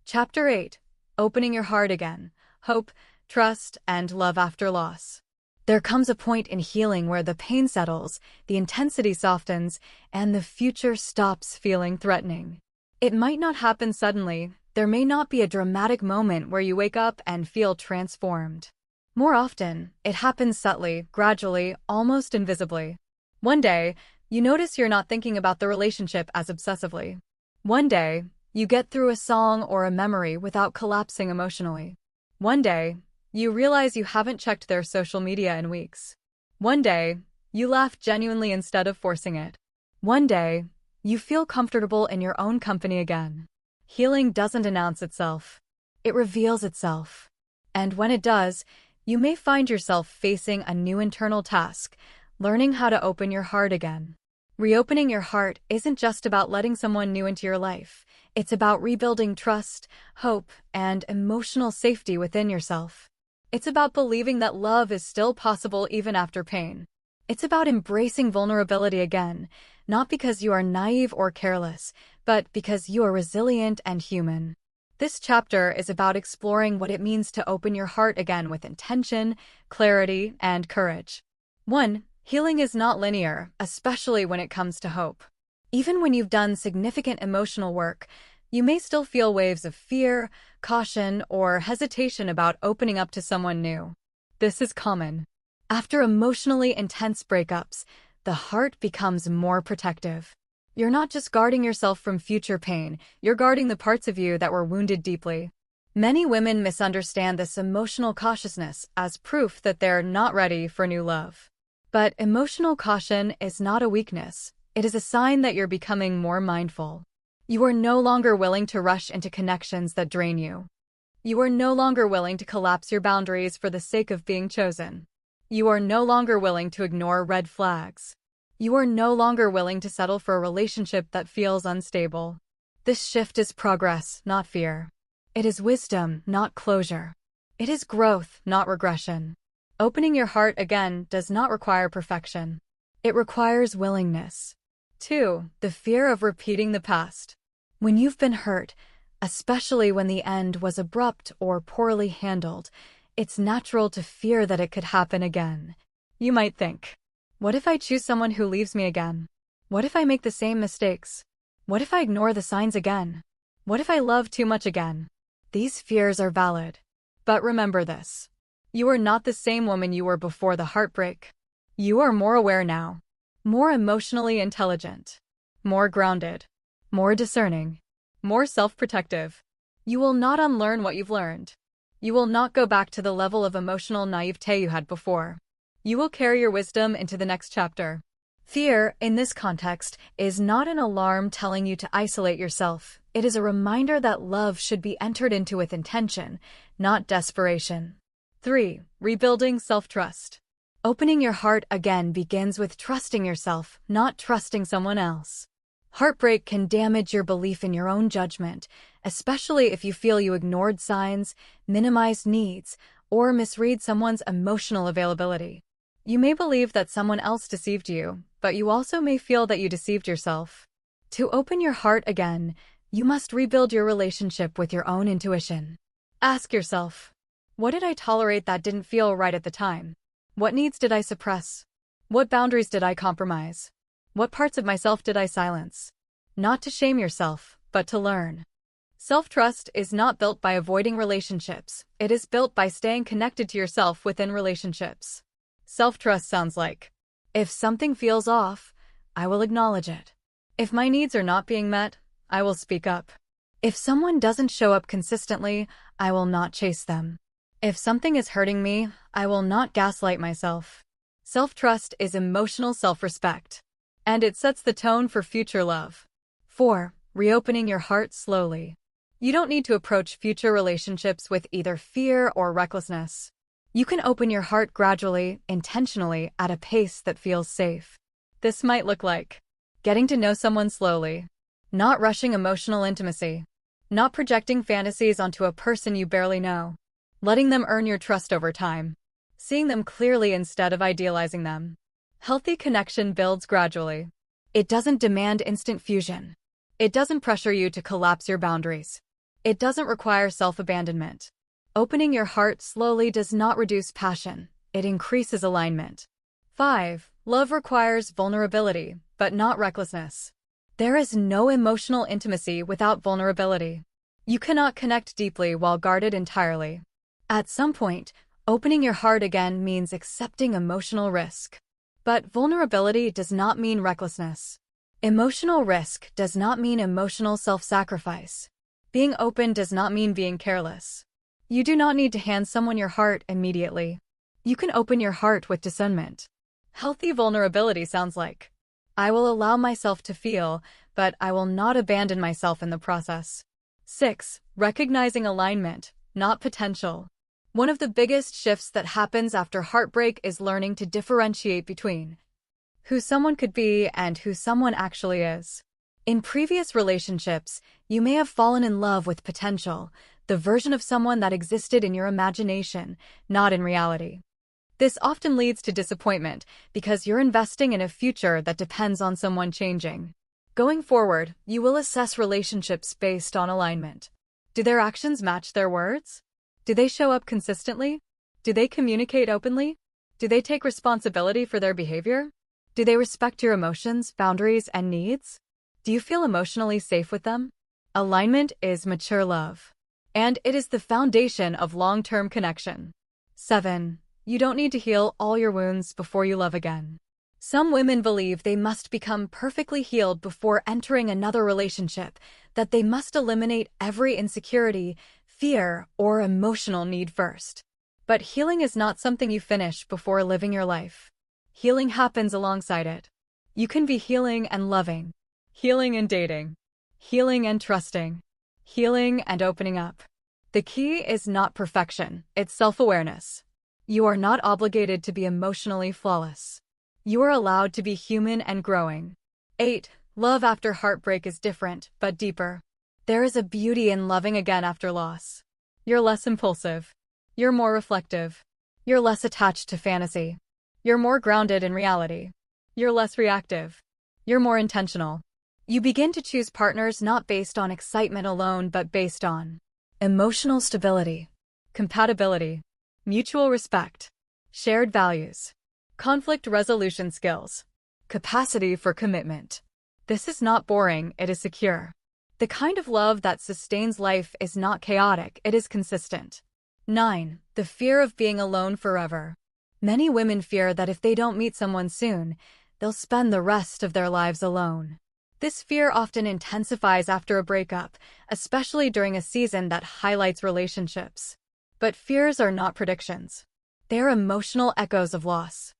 Chapter 8. Opening your heart again. Hope, trust, and love after loss. There comes a point in healing where the pain settles, the intensity softens, and the future stops feeling threatening. It might not happen suddenly. There may not be a dramatic moment where you wake up and feel transformed. More often, it happens subtly, gradually, almost invisibly. One day, you notice you're not thinking about the relationship as obsessively. One day, you get through a song or a memory without collapsing emotionally. One day, you realize you haven't checked their social media in weeks. One day, you laugh genuinely instead of forcing it. One day, you feel comfortable in your own company again. Healing doesn't announce itself. It reveals itself. And when it does, you may find yourself facing a new internal task, Learning how to open your heart again. Reopening your heart isn't just about letting someone new into your life. It's about rebuilding trust, hope, and emotional safety within yourself. It's about believing that love is still possible even after pain. It's about embracing vulnerability again, not because you are naive or careless, but because you are resilient and human. This chapter is about exploring what it means to open your heart again with intention, clarity, and courage. 1. Healing is not linear, especially when it comes to hope. Even when you've done significant emotional work, you may still feel waves of fear, caution, or hesitation about opening up to someone new. This is common. After emotionally intense breakups, the heart becomes more protective. You're not just guarding yourself from future pain, you're guarding the parts of you that were wounded deeply. Many women misunderstand this emotional cautiousness as proof that they're not ready for new love. But emotional caution is not a weakness. It is a sign that you're becoming more mindful. You are no longer willing to rush into connections that drain you. You are no longer willing to collapse your boundaries for the sake of being chosen. You are no longer willing to ignore red flags. You are no longer willing to settle for a relationship that feels unstable. This shift is progress, not fear. It is wisdom, not closure. It is growth, not regression. Opening your heart again does not require perfection. It requires willingness. 2. The fear of repeating the past. When you've been hurt, especially when the end was abrupt or poorly handled, it's natural to fear that it could happen again. You might think, what if I choose someone who leaves me again? What if I make the same mistakes? What if I ignore the signs again? What if I love too much again? These fears are valid. But remember this. You are not the same woman you were before the heartbreak. You are more aware now, more emotionally intelligent, more grounded, more discerning, more self-protective. You will not unlearn what you've learned. You will not go back to the level of emotional naivete you had before. You will carry your wisdom into the next chapter. Fear, in this context, is not an alarm telling you to isolate yourself. It is a reminder that love should be entered into with intention, not desperation. 3. Rebuilding self-trust. Opening your heart again begins with trusting yourself, not trusting someone else. Heartbreak can damage your belief in your own judgment, especially if you feel you ignored signs, minimized needs, or misread someone's emotional availability. You may believe that someone else deceived you, but you also may feel that you deceived yourself. To open your heart again, you must rebuild your relationship with your own intuition. Ask yourself, what did I tolerate that didn't feel right at the time? What needs did I suppress? What boundaries did I compromise? What parts of myself did I silence? Not to shame yourself, but to learn. Self-trust is not built by avoiding relationships. It is built by staying connected to yourself within relationships. Self-trust sounds like, if something feels off, I will acknowledge it. If my needs are not being met, I will speak up. If someone doesn't show up consistently, I will not chase them. If something is hurting me, I will not gaslight myself. Self-trust is emotional self-respect, and it sets the tone for future love. 4. Reopening your heart slowly. You don't need to approach future relationships with either fear or recklessness. You can open your heart gradually, intentionally, at a pace that feels safe. This might look like getting to know someone slowly, not rushing emotional intimacy, not projecting fantasies onto a person you barely know, letting them earn your trust over time, seeing them clearly instead of idealizing them. Healthy connection builds gradually. It doesn't demand instant fusion. It doesn't pressure you to collapse your boundaries. It doesn't require self-abandonment. Opening your heart slowly does not reduce passion. It increases alignment. 5. Love requires vulnerability, but not recklessness. There is no emotional intimacy without vulnerability. You cannot connect deeply while guarded entirely. At some point, opening your heart again means accepting emotional risk. But vulnerability does not mean recklessness. Emotional risk does not mean emotional self-sacrifice. Being open does not mean being careless. You do not need to hand someone your heart immediately. You can open your heart with discernment. Healthy vulnerability sounds like, I will allow myself to feel, but I will not abandon myself in the process. 6. Recognizing alignment, not potential. One of the biggest shifts that happens after heartbreak is learning to differentiate between who someone could be and who someone actually is. In previous relationships, you may have fallen in love with potential, the version of someone that existed in your imagination, not in reality. This often leads to disappointment because you're investing in a future that depends on someone changing. Going forward, you will assess relationships based on alignment. Do their actions match their words? Do they show up consistently? Do they communicate openly? Do they take responsibility for their behavior? Do they respect your emotions, boundaries, and needs? Do you feel emotionally safe with them? Alignment is mature love, and it is the foundation of long-term connection. 7. You don't need to heal all your wounds before you love again. Some women believe they must become perfectly healed before entering another relationship, that they must eliminate every insecurity, fear, or emotional need first. But healing is not something you finish before living your life. Healing happens alongside it. You can be healing and loving, healing and dating, healing and trusting, healing and opening up. The key is not perfection, it's self-awareness. You are not obligated to be emotionally flawless. You are allowed to be human and growing. 8. Love after heartbreak is different, but deeper. There is a beauty in loving again after loss. You're less impulsive. You're more reflective. You're less attached to fantasy. You're more grounded in reality. You're less reactive. You're more intentional. You begin to choose partners not based on excitement alone, but based on emotional stability, compatibility, mutual respect, shared values, conflict resolution skills, capacity for commitment. This is not boring, it is secure. The kind of love that sustains life is not chaotic, it is consistent. 9. The fear of being alone forever. Many women fear that if they don't meet someone soon, they'll spend the rest of their lives alone. This fear often intensifies after a breakup, especially during a season that highlights relationships. But fears are not predictions. They are emotional echoes of loss.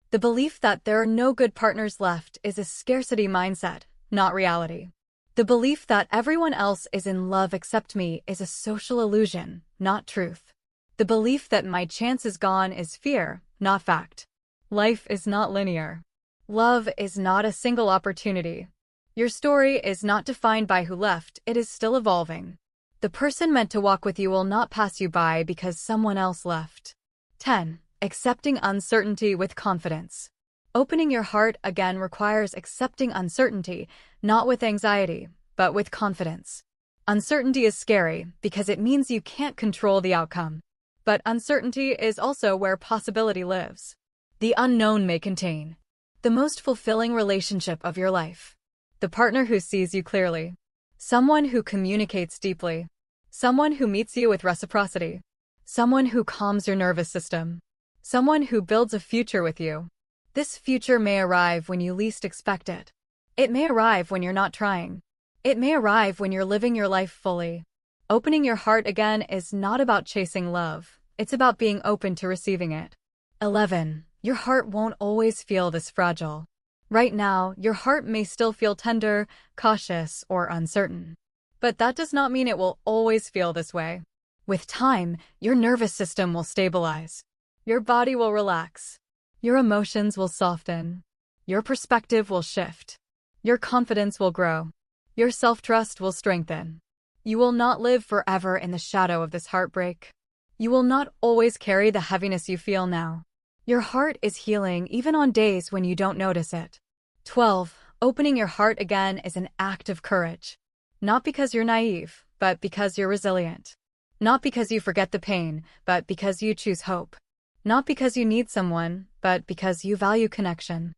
The belief that there are no good partners left is a scarcity mindset, not reality. The belief that everyone else is in love except me is a social illusion, not truth. The belief that my chance is gone is fear, not fact. Life is not linear. Love is not a single opportunity. Your story is not defined by who left, it is still evolving. The person meant to walk with you will not pass you by because someone else left. 10. Accepting uncertainty with confidence. Opening your heart again requires accepting uncertainty, not with anxiety, but with confidence. Uncertainty is scary because it means you can't control the outcome. But uncertainty is also where possibility lives. The unknown may contain the most fulfilling relationship of your life. The partner who sees you clearly. Someone who communicates deeply. Someone who meets you with reciprocity. Someone who calms your nervous system. Someone who builds a future with you. This future may arrive when you least expect it. It may arrive when you're not trying. It may arrive when you're living your life fully. Opening your heart again is not about chasing love. It's about being open to receiving it. 11. Your heart won't always feel this fragile. Right now, your heart may still feel tender, cautious, or uncertain. But that does not mean it will always feel this way. With time, your nervous system will stabilize. Your body will relax. Your emotions will soften. Your perspective will shift. Your confidence will grow. Your self-trust will strengthen. You will not live forever in the shadow of this heartbreak. You will not always carry the heaviness you feel now. Your heart is healing even on days when you don't notice it. 12. Opening your heart again is an act of courage. Not because you're naive, but because you're resilient. Not because you forget the pain, but because you choose hope. Not because you need someone, but because you value connection.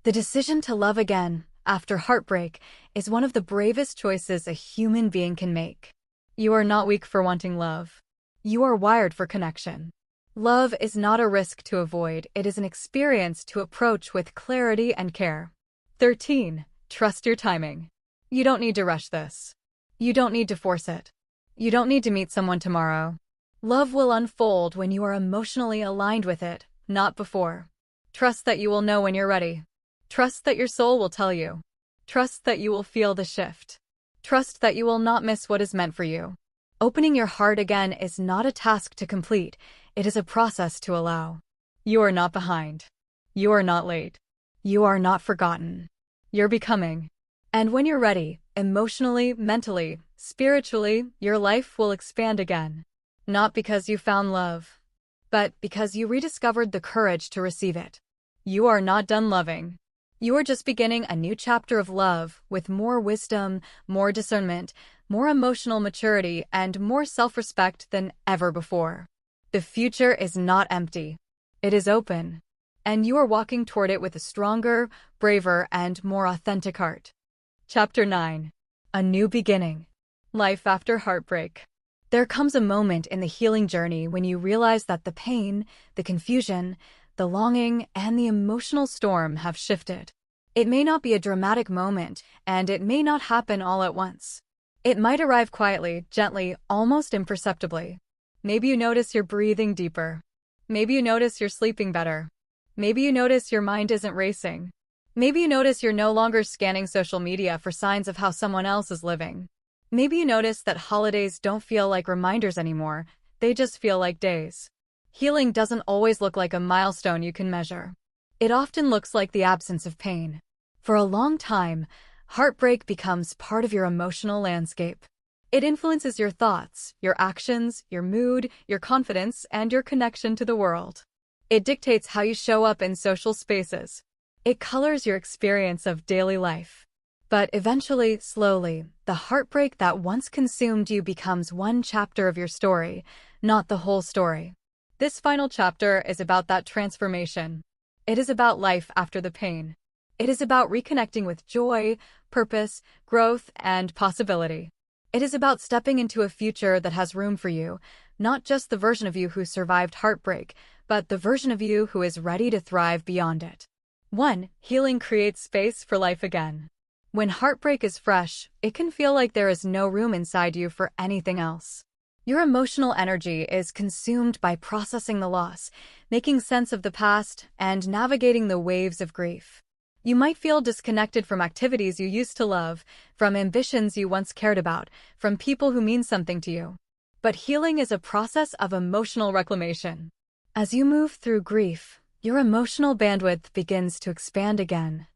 The decision to love again, after heartbreak, is one of the bravest choices a human being can make. You are not weak for wanting love. You are wired for connection. Love is not a risk to avoid, it is an experience to approach with clarity and care. 13. Trust your timing. You don't need to rush this. You don't need to force it. You don't need to meet someone tomorrow. Love will unfold when you are emotionally aligned with it, not before. Trust that you will know when you're ready. Trust that your soul will tell you. Trust that you will feel the shift. Trust that you will not miss what is meant for you. Opening your heart again is not a task to complete, it is a process to allow. You are not behind. You are not late. You are not forgotten. You're becoming. And when you're ready, emotionally, mentally, spiritually, your life will expand again. Not because you found love, but because you rediscovered the courage to receive it. You are not done loving. You are just beginning a new chapter of love with more wisdom, more discernment, more emotional maturity, and more self-respect than ever before. The future is not empty. It is open. And you are walking toward it with a stronger, braver, and more authentic heart. Chapter 9. A New Beginning. Life After Heartbreak. There comes a moment in the healing journey when you realize that the pain, the confusion, the longing, and the emotional storm have shifted. It may not be a dramatic moment, and it may not happen all at once. It might arrive quietly, gently, almost imperceptibly. Maybe you notice you're breathing deeper. Maybe you notice you're sleeping better. Maybe you notice your mind isn't racing. Maybe you notice you're no longer scanning social media for signs of how someone else is living. Maybe you notice that holidays don't feel like reminders anymore, they just feel like days. Healing doesn't always look like a milestone you can measure. It often looks like the absence of pain. For a long time, heartbreak becomes part of your emotional landscape. It influences your thoughts, your actions, your mood, your confidence, and your connection to the world. It dictates how you show up in social spaces. It colors your experience of daily life. But eventually, slowly, the heartbreak that once consumed you becomes one chapter of your story, not the whole story. This final chapter is about that transformation. It is about life after the pain. It is about reconnecting with joy, purpose, growth, and possibility. It is about stepping into a future that has room for you, not just the version of you who survived heartbreak, but the version of you who is ready to thrive beyond it. 1. Healing creates space for life again. When heartbreak is fresh, it can feel like there is no room inside you for anything else. Your emotional energy is consumed by processing the loss, making sense of the past, and navigating the waves of grief. You might feel disconnected from activities you used to love, from ambitions you once cared about, from people who mean something to you. But healing is a process of emotional reclamation. As you move through grief, your emotional bandwidth begins to expand again.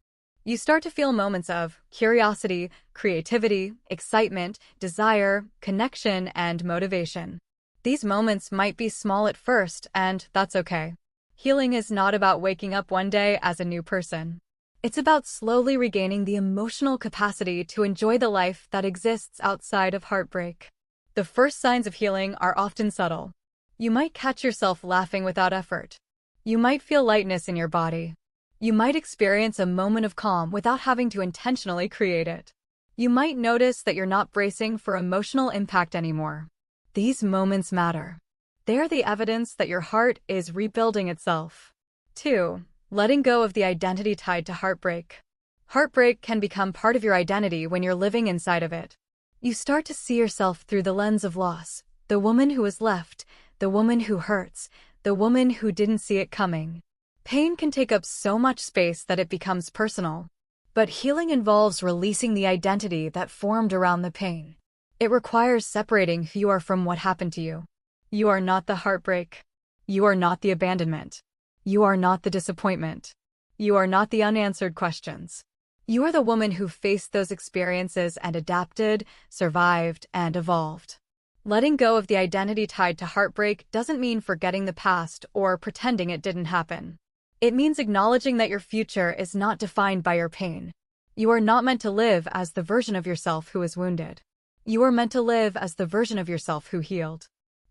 You start to feel moments of curiosity, creativity, excitement, desire, connection, and motivation. These moments might be small at first, and that's okay. Healing is not about waking up one day as a new person. It's about slowly regaining the emotional capacity to enjoy the life that exists outside of heartbreak. The first signs of healing are often subtle. You might catch yourself laughing without effort. You might feel lightness in your body. You might experience a moment of calm without having to intentionally create it. You might notice that you're not bracing for emotional impact anymore. These moments matter. They are the evidence that your heart is rebuilding itself. 2. Letting go of the identity tied to heartbreak. Heartbreak can become part of your identity when you're living inside of it. You start to see yourself through the lens of loss, the woman who is left, the woman who hurts, the woman who didn't see it coming. Pain can take up so much space that it becomes personal. But healing involves releasing the identity that formed around the pain. It requires separating who you are from what happened to you. You are not the heartbreak. You are not the abandonment. You are not the disappointment. You are not the unanswered questions. You are the woman who faced those experiences and adapted, survived, and evolved. Letting go of the identity tied to heartbreak doesn't mean forgetting the past or pretending it didn't happen. It means acknowledging that your future is not defined by your pain. You are not meant to live as the version of yourself who is wounded. You are meant to live as the version of yourself who healed.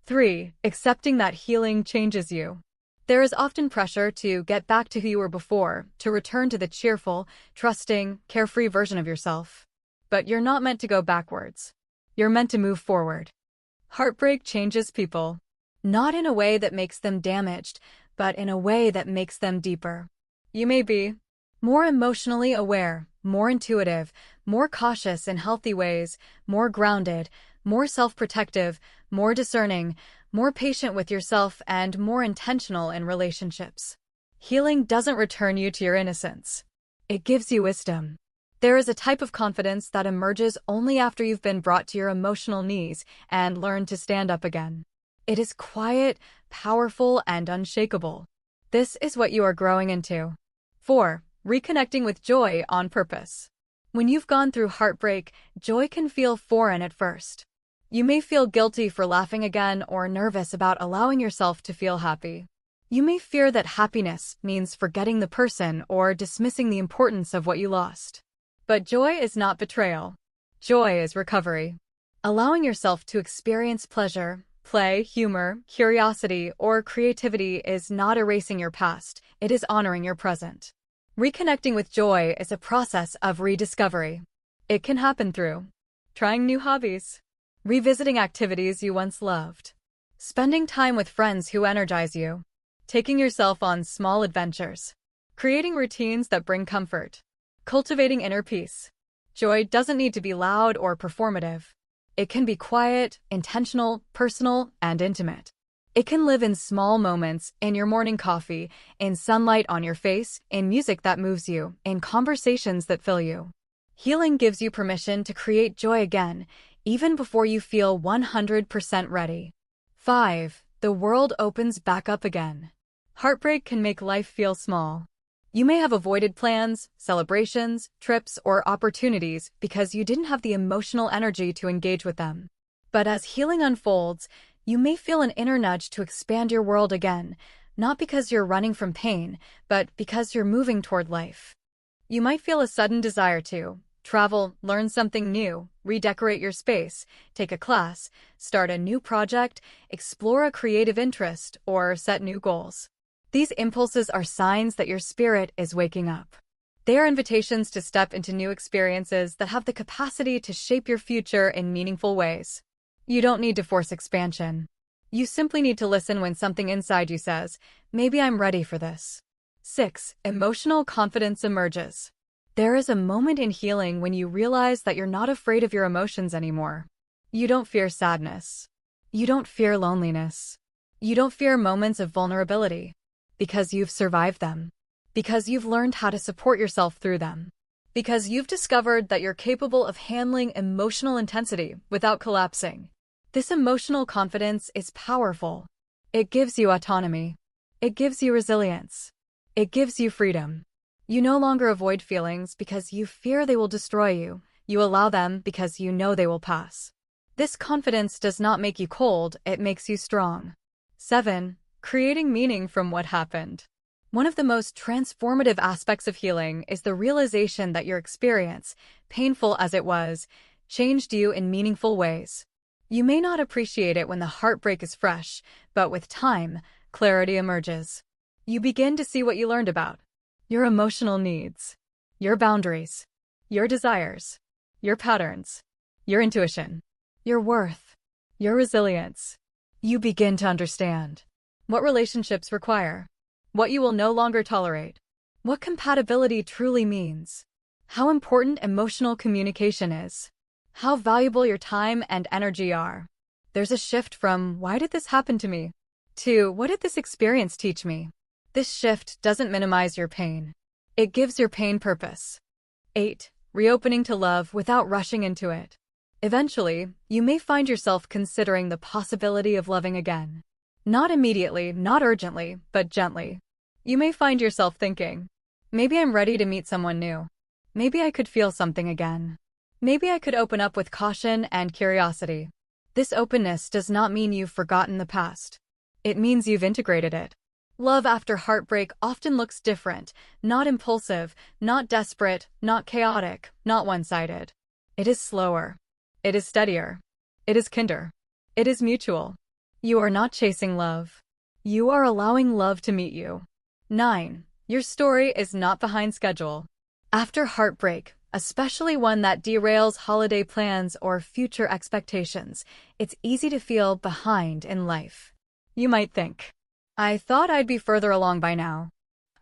3. Accepting that healing changes you. There is often pressure to get back to who you were before, to return to the cheerful, trusting, carefree version of yourself. But you're not meant to go backwards. You're meant to move forward. Heartbreak changes people. Not in a way that makes them damaged, but in a way that makes them deeper. You may be more emotionally aware, more intuitive, more cautious in healthy ways, more grounded, more self-protective, more discerning, more patient with yourself, and more intentional in relationships. Healing doesn't return you to your innocence. It gives you wisdom. There is a type of confidence that emerges only after you've been brought to your emotional knees and learned to stand up again. It is quiet, powerful, and unshakable. This is what you are growing into. 4. Reconnecting with joy on purpose. When you've gone through heartbreak, joy can feel foreign at first. You may feel guilty for laughing again or nervous about allowing yourself to feel happy. You may fear that happiness means forgetting the person or dismissing the importance of what you lost. But joy is not betrayal. Joy is recovery. Allowing yourself to experience pleasure, play, humor, curiosity, or creativity is not erasing your past, it is honoring your present. Reconnecting with joy is a process of rediscovery. It can happen through trying new hobbies, revisiting activities you once loved, spending time with friends who energize you, taking yourself on small adventures, creating routines that bring comfort, cultivating inner peace. Joy doesn't need to be loud or performative. It can be quiet, intentional, personal, and intimate. It can live in small moments, in your morning coffee, in sunlight on your face, in music that moves you, in conversations that fill you. Healing gives you permission to create joy again, even before you feel 100% ready. 5. The world opens back up again. Heartbreak can make life feel small. You may have avoided plans, celebrations, trips, or opportunities because you didn't have the emotional energy to engage with them. But as healing unfolds, you may feel an inner nudge to expand your world again, not because you're running from pain, but because you're moving toward life. You might feel a sudden desire to travel, learn something new, redecorate your space, take a class, start a new project, explore a creative interest, or set new goals. These impulses are signs that your spirit is waking up. They are invitations to step into new experiences that have the capacity to shape your future in meaningful ways. You don't need to force expansion. You simply need to listen when something inside you says, maybe I'm ready for this. 6. Emotional confidence emerges. There is a moment in healing when you realize that you're not afraid of your emotions anymore. You don't fear sadness. You don't fear loneliness. You don't fear moments of vulnerability. Because you've survived them. Because you've learned how to support yourself through them. Because you've discovered that you're capable of handling emotional intensity without collapsing. This emotional confidence is powerful. It gives you autonomy. It gives you resilience. It gives you freedom. You no longer avoid feelings because you fear they will destroy you. You allow them because you know they will pass. This confidence does not make you cold, it makes you strong. 7. Creating meaning from what happened. One of the most transformative aspects of healing is the realization that your experience, painful as it was, changed you in meaningful ways. You may not appreciate it when the heartbreak is fresh, but with time, clarity emerges. You begin to see what you learned about your emotional needs, your boundaries, your desires, your patterns, your intuition, your worth, your resilience. You begin to understand what relationships require, what you will no longer tolerate, what compatibility truly means, how important emotional communication is, how valuable your time and energy are. There's a shift from, why did this happen to me, to, what did this experience teach me? This shift doesn't minimize your pain. It gives your pain purpose. 8. Reopening to love without rushing into it. Eventually, you may find yourself considering the possibility of loving again. Not immediately, not urgently, but gently. You may find yourself thinking, maybe I'm ready to meet someone new. Maybe I could feel something again. Maybe I could open up with caution and curiosity. This openness does not mean you've forgotten the past. It means you've integrated it. Love after heartbreak often looks different, not impulsive, not desperate, not chaotic, not one-sided. It is slower. It is steadier. It is kinder. It is mutual. You are not chasing love. You are allowing love to meet you. 9. Your story is not behind schedule. After heartbreak, especially one that derails holiday plans or future expectations, it's easy to feel behind in life. You might think, I thought I'd be further along by now.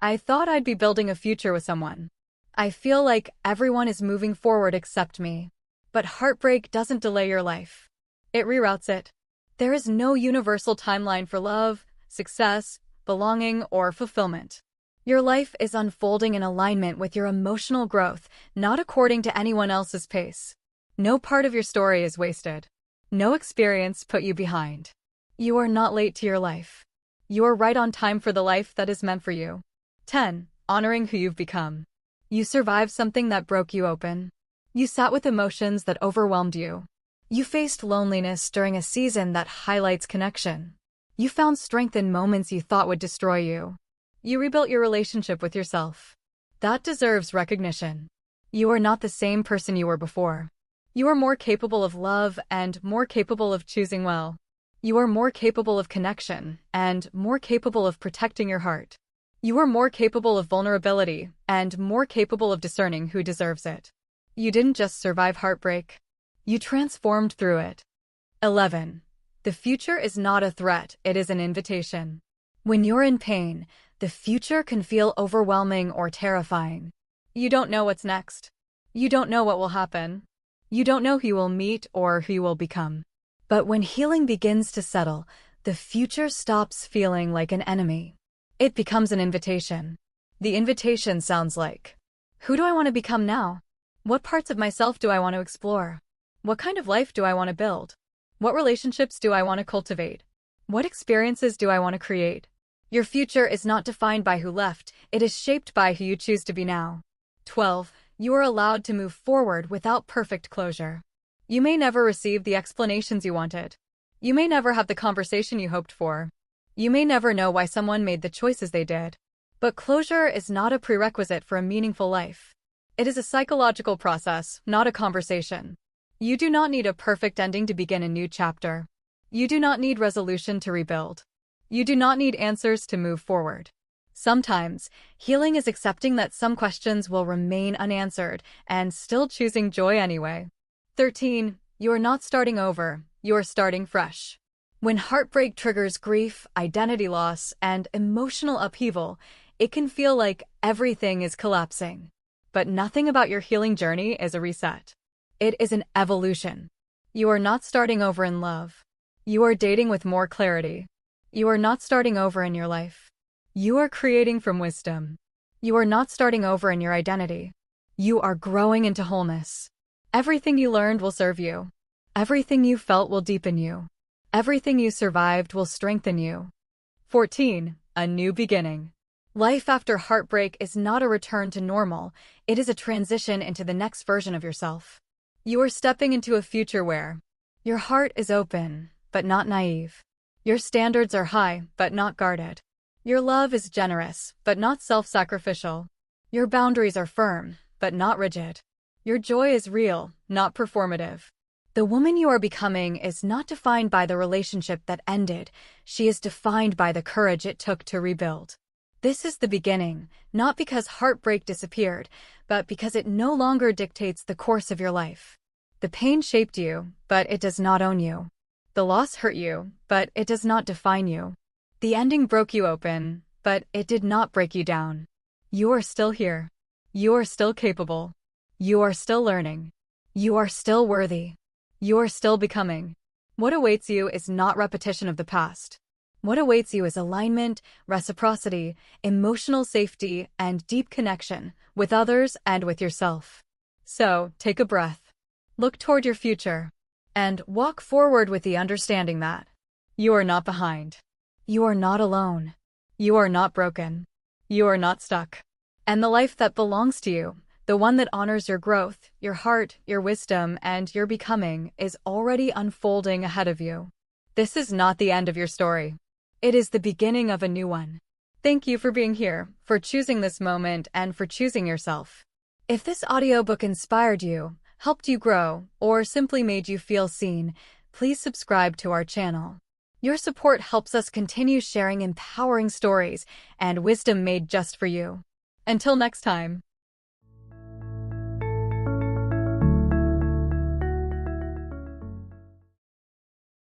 I thought I'd be building a future with someone. I feel like everyone is moving forward except me. But heartbreak doesn't delay your life. It reroutes it. There is no universal timeline for love, success, belonging, or fulfillment. Your life is unfolding in alignment with your emotional growth, not according to anyone else's pace. No part of your story is wasted. No experience put you behind. You are not late to your life. You are right on time for the life that is meant for you. 10. Honoring who you've become. You survived something that broke you open. You sat with emotions that overwhelmed you. You faced loneliness during a season that highlights connection. You found strength in moments you thought would destroy you. You rebuilt your relationship with yourself. That deserves recognition. You are not the same person you were before. You are more capable of love and more capable of choosing well. You are more capable of connection and more capable of protecting your heart. You are more capable of vulnerability and more capable of discerning who deserves it. You didn't just survive heartbreak. You transformed through it. 11. The future is not a threat, it is an invitation. When you're in pain, the future can feel overwhelming or terrifying. You don't know what's next. You don't know what will happen. You don't know who you will meet or who you will become. But when healing begins to settle, the future stops feeling like an enemy. It becomes an invitation. The invitation sounds like, who do I want to become now? What parts of myself do I want to explore? What kind of life do I want to build? What relationships do I want to cultivate? What experiences do I want to create? Your future is not defined by who left, it is shaped by who you choose to be now. 12. You are allowed to move forward without perfect closure. You may never receive the explanations you wanted. You may never have the conversation you hoped for. You may never know why someone made the choices they did. But closure is not a prerequisite for a meaningful life. It is a psychological process, not a conversation. You do not need a perfect ending to begin a new chapter. You do not need resolution to rebuild. You do not need answers to move forward. Sometimes, healing is accepting that some questions will remain unanswered and still choosing joy anyway. 13. You are not starting over, you are starting fresh. When heartbreak triggers grief, identity loss, and emotional upheaval, it can feel like everything is collapsing. But nothing about your healing journey is a reset. It is an evolution. You are not starting over in love. You are dating with more clarity. You are not starting over in your life. You are creating from wisdom. You are not starting over in your identity. You are growing into wholeness. Everything you learned will serve you. Everything you felt will deepen you. Everything you survived will strengthen you. 14. A new beginning. Life after heartbreak is not a return to normal, it is a transition into the next version of yourself. You are stepping into a future where your heart is open, but not naive. Your standards are high, but not guarded. Your love is generous, but not self-sacrificial. Your boundaries are firm, but not rigid. Your joy is real, not performative. The woman you are becoming is not defined by the relationship that ended, she is defined by the courage it took to rebuild. This is the beginning, not because heartbreak disappeared, but because it no longer dictates the course of your life. The pain shaped you, but it does not own you. The loss hurt you, but it does not define you. The ending broke you open, but it did not break you down. You are still here. You are still capable. You are still learning. You are still worthy. You are still becoming. What awaits you is not repetition of the past. What awaits you is alignment, reciprocity, emotional safety, and deep connection with others and with yourself. So, take a breath. Look toward your future. And walk forward with the understanding that you are not behind. You are not alone. You are not broken. You are not stuck. And the life that belongs to you, the one that honors your growth, your heart, your wisdom, and your becoming, is already unfolding ahead of you. This is not the end of your story. It is the beginning of a new one. Thank you for being here, for choosing this moment, and for choosing yourself. If this audiobook inspired you, helped you grow, or simply made you feel seen, please subscribe to our channel. Your support helps us continue sharing empowering stories and wisdom made just for you. Until next time.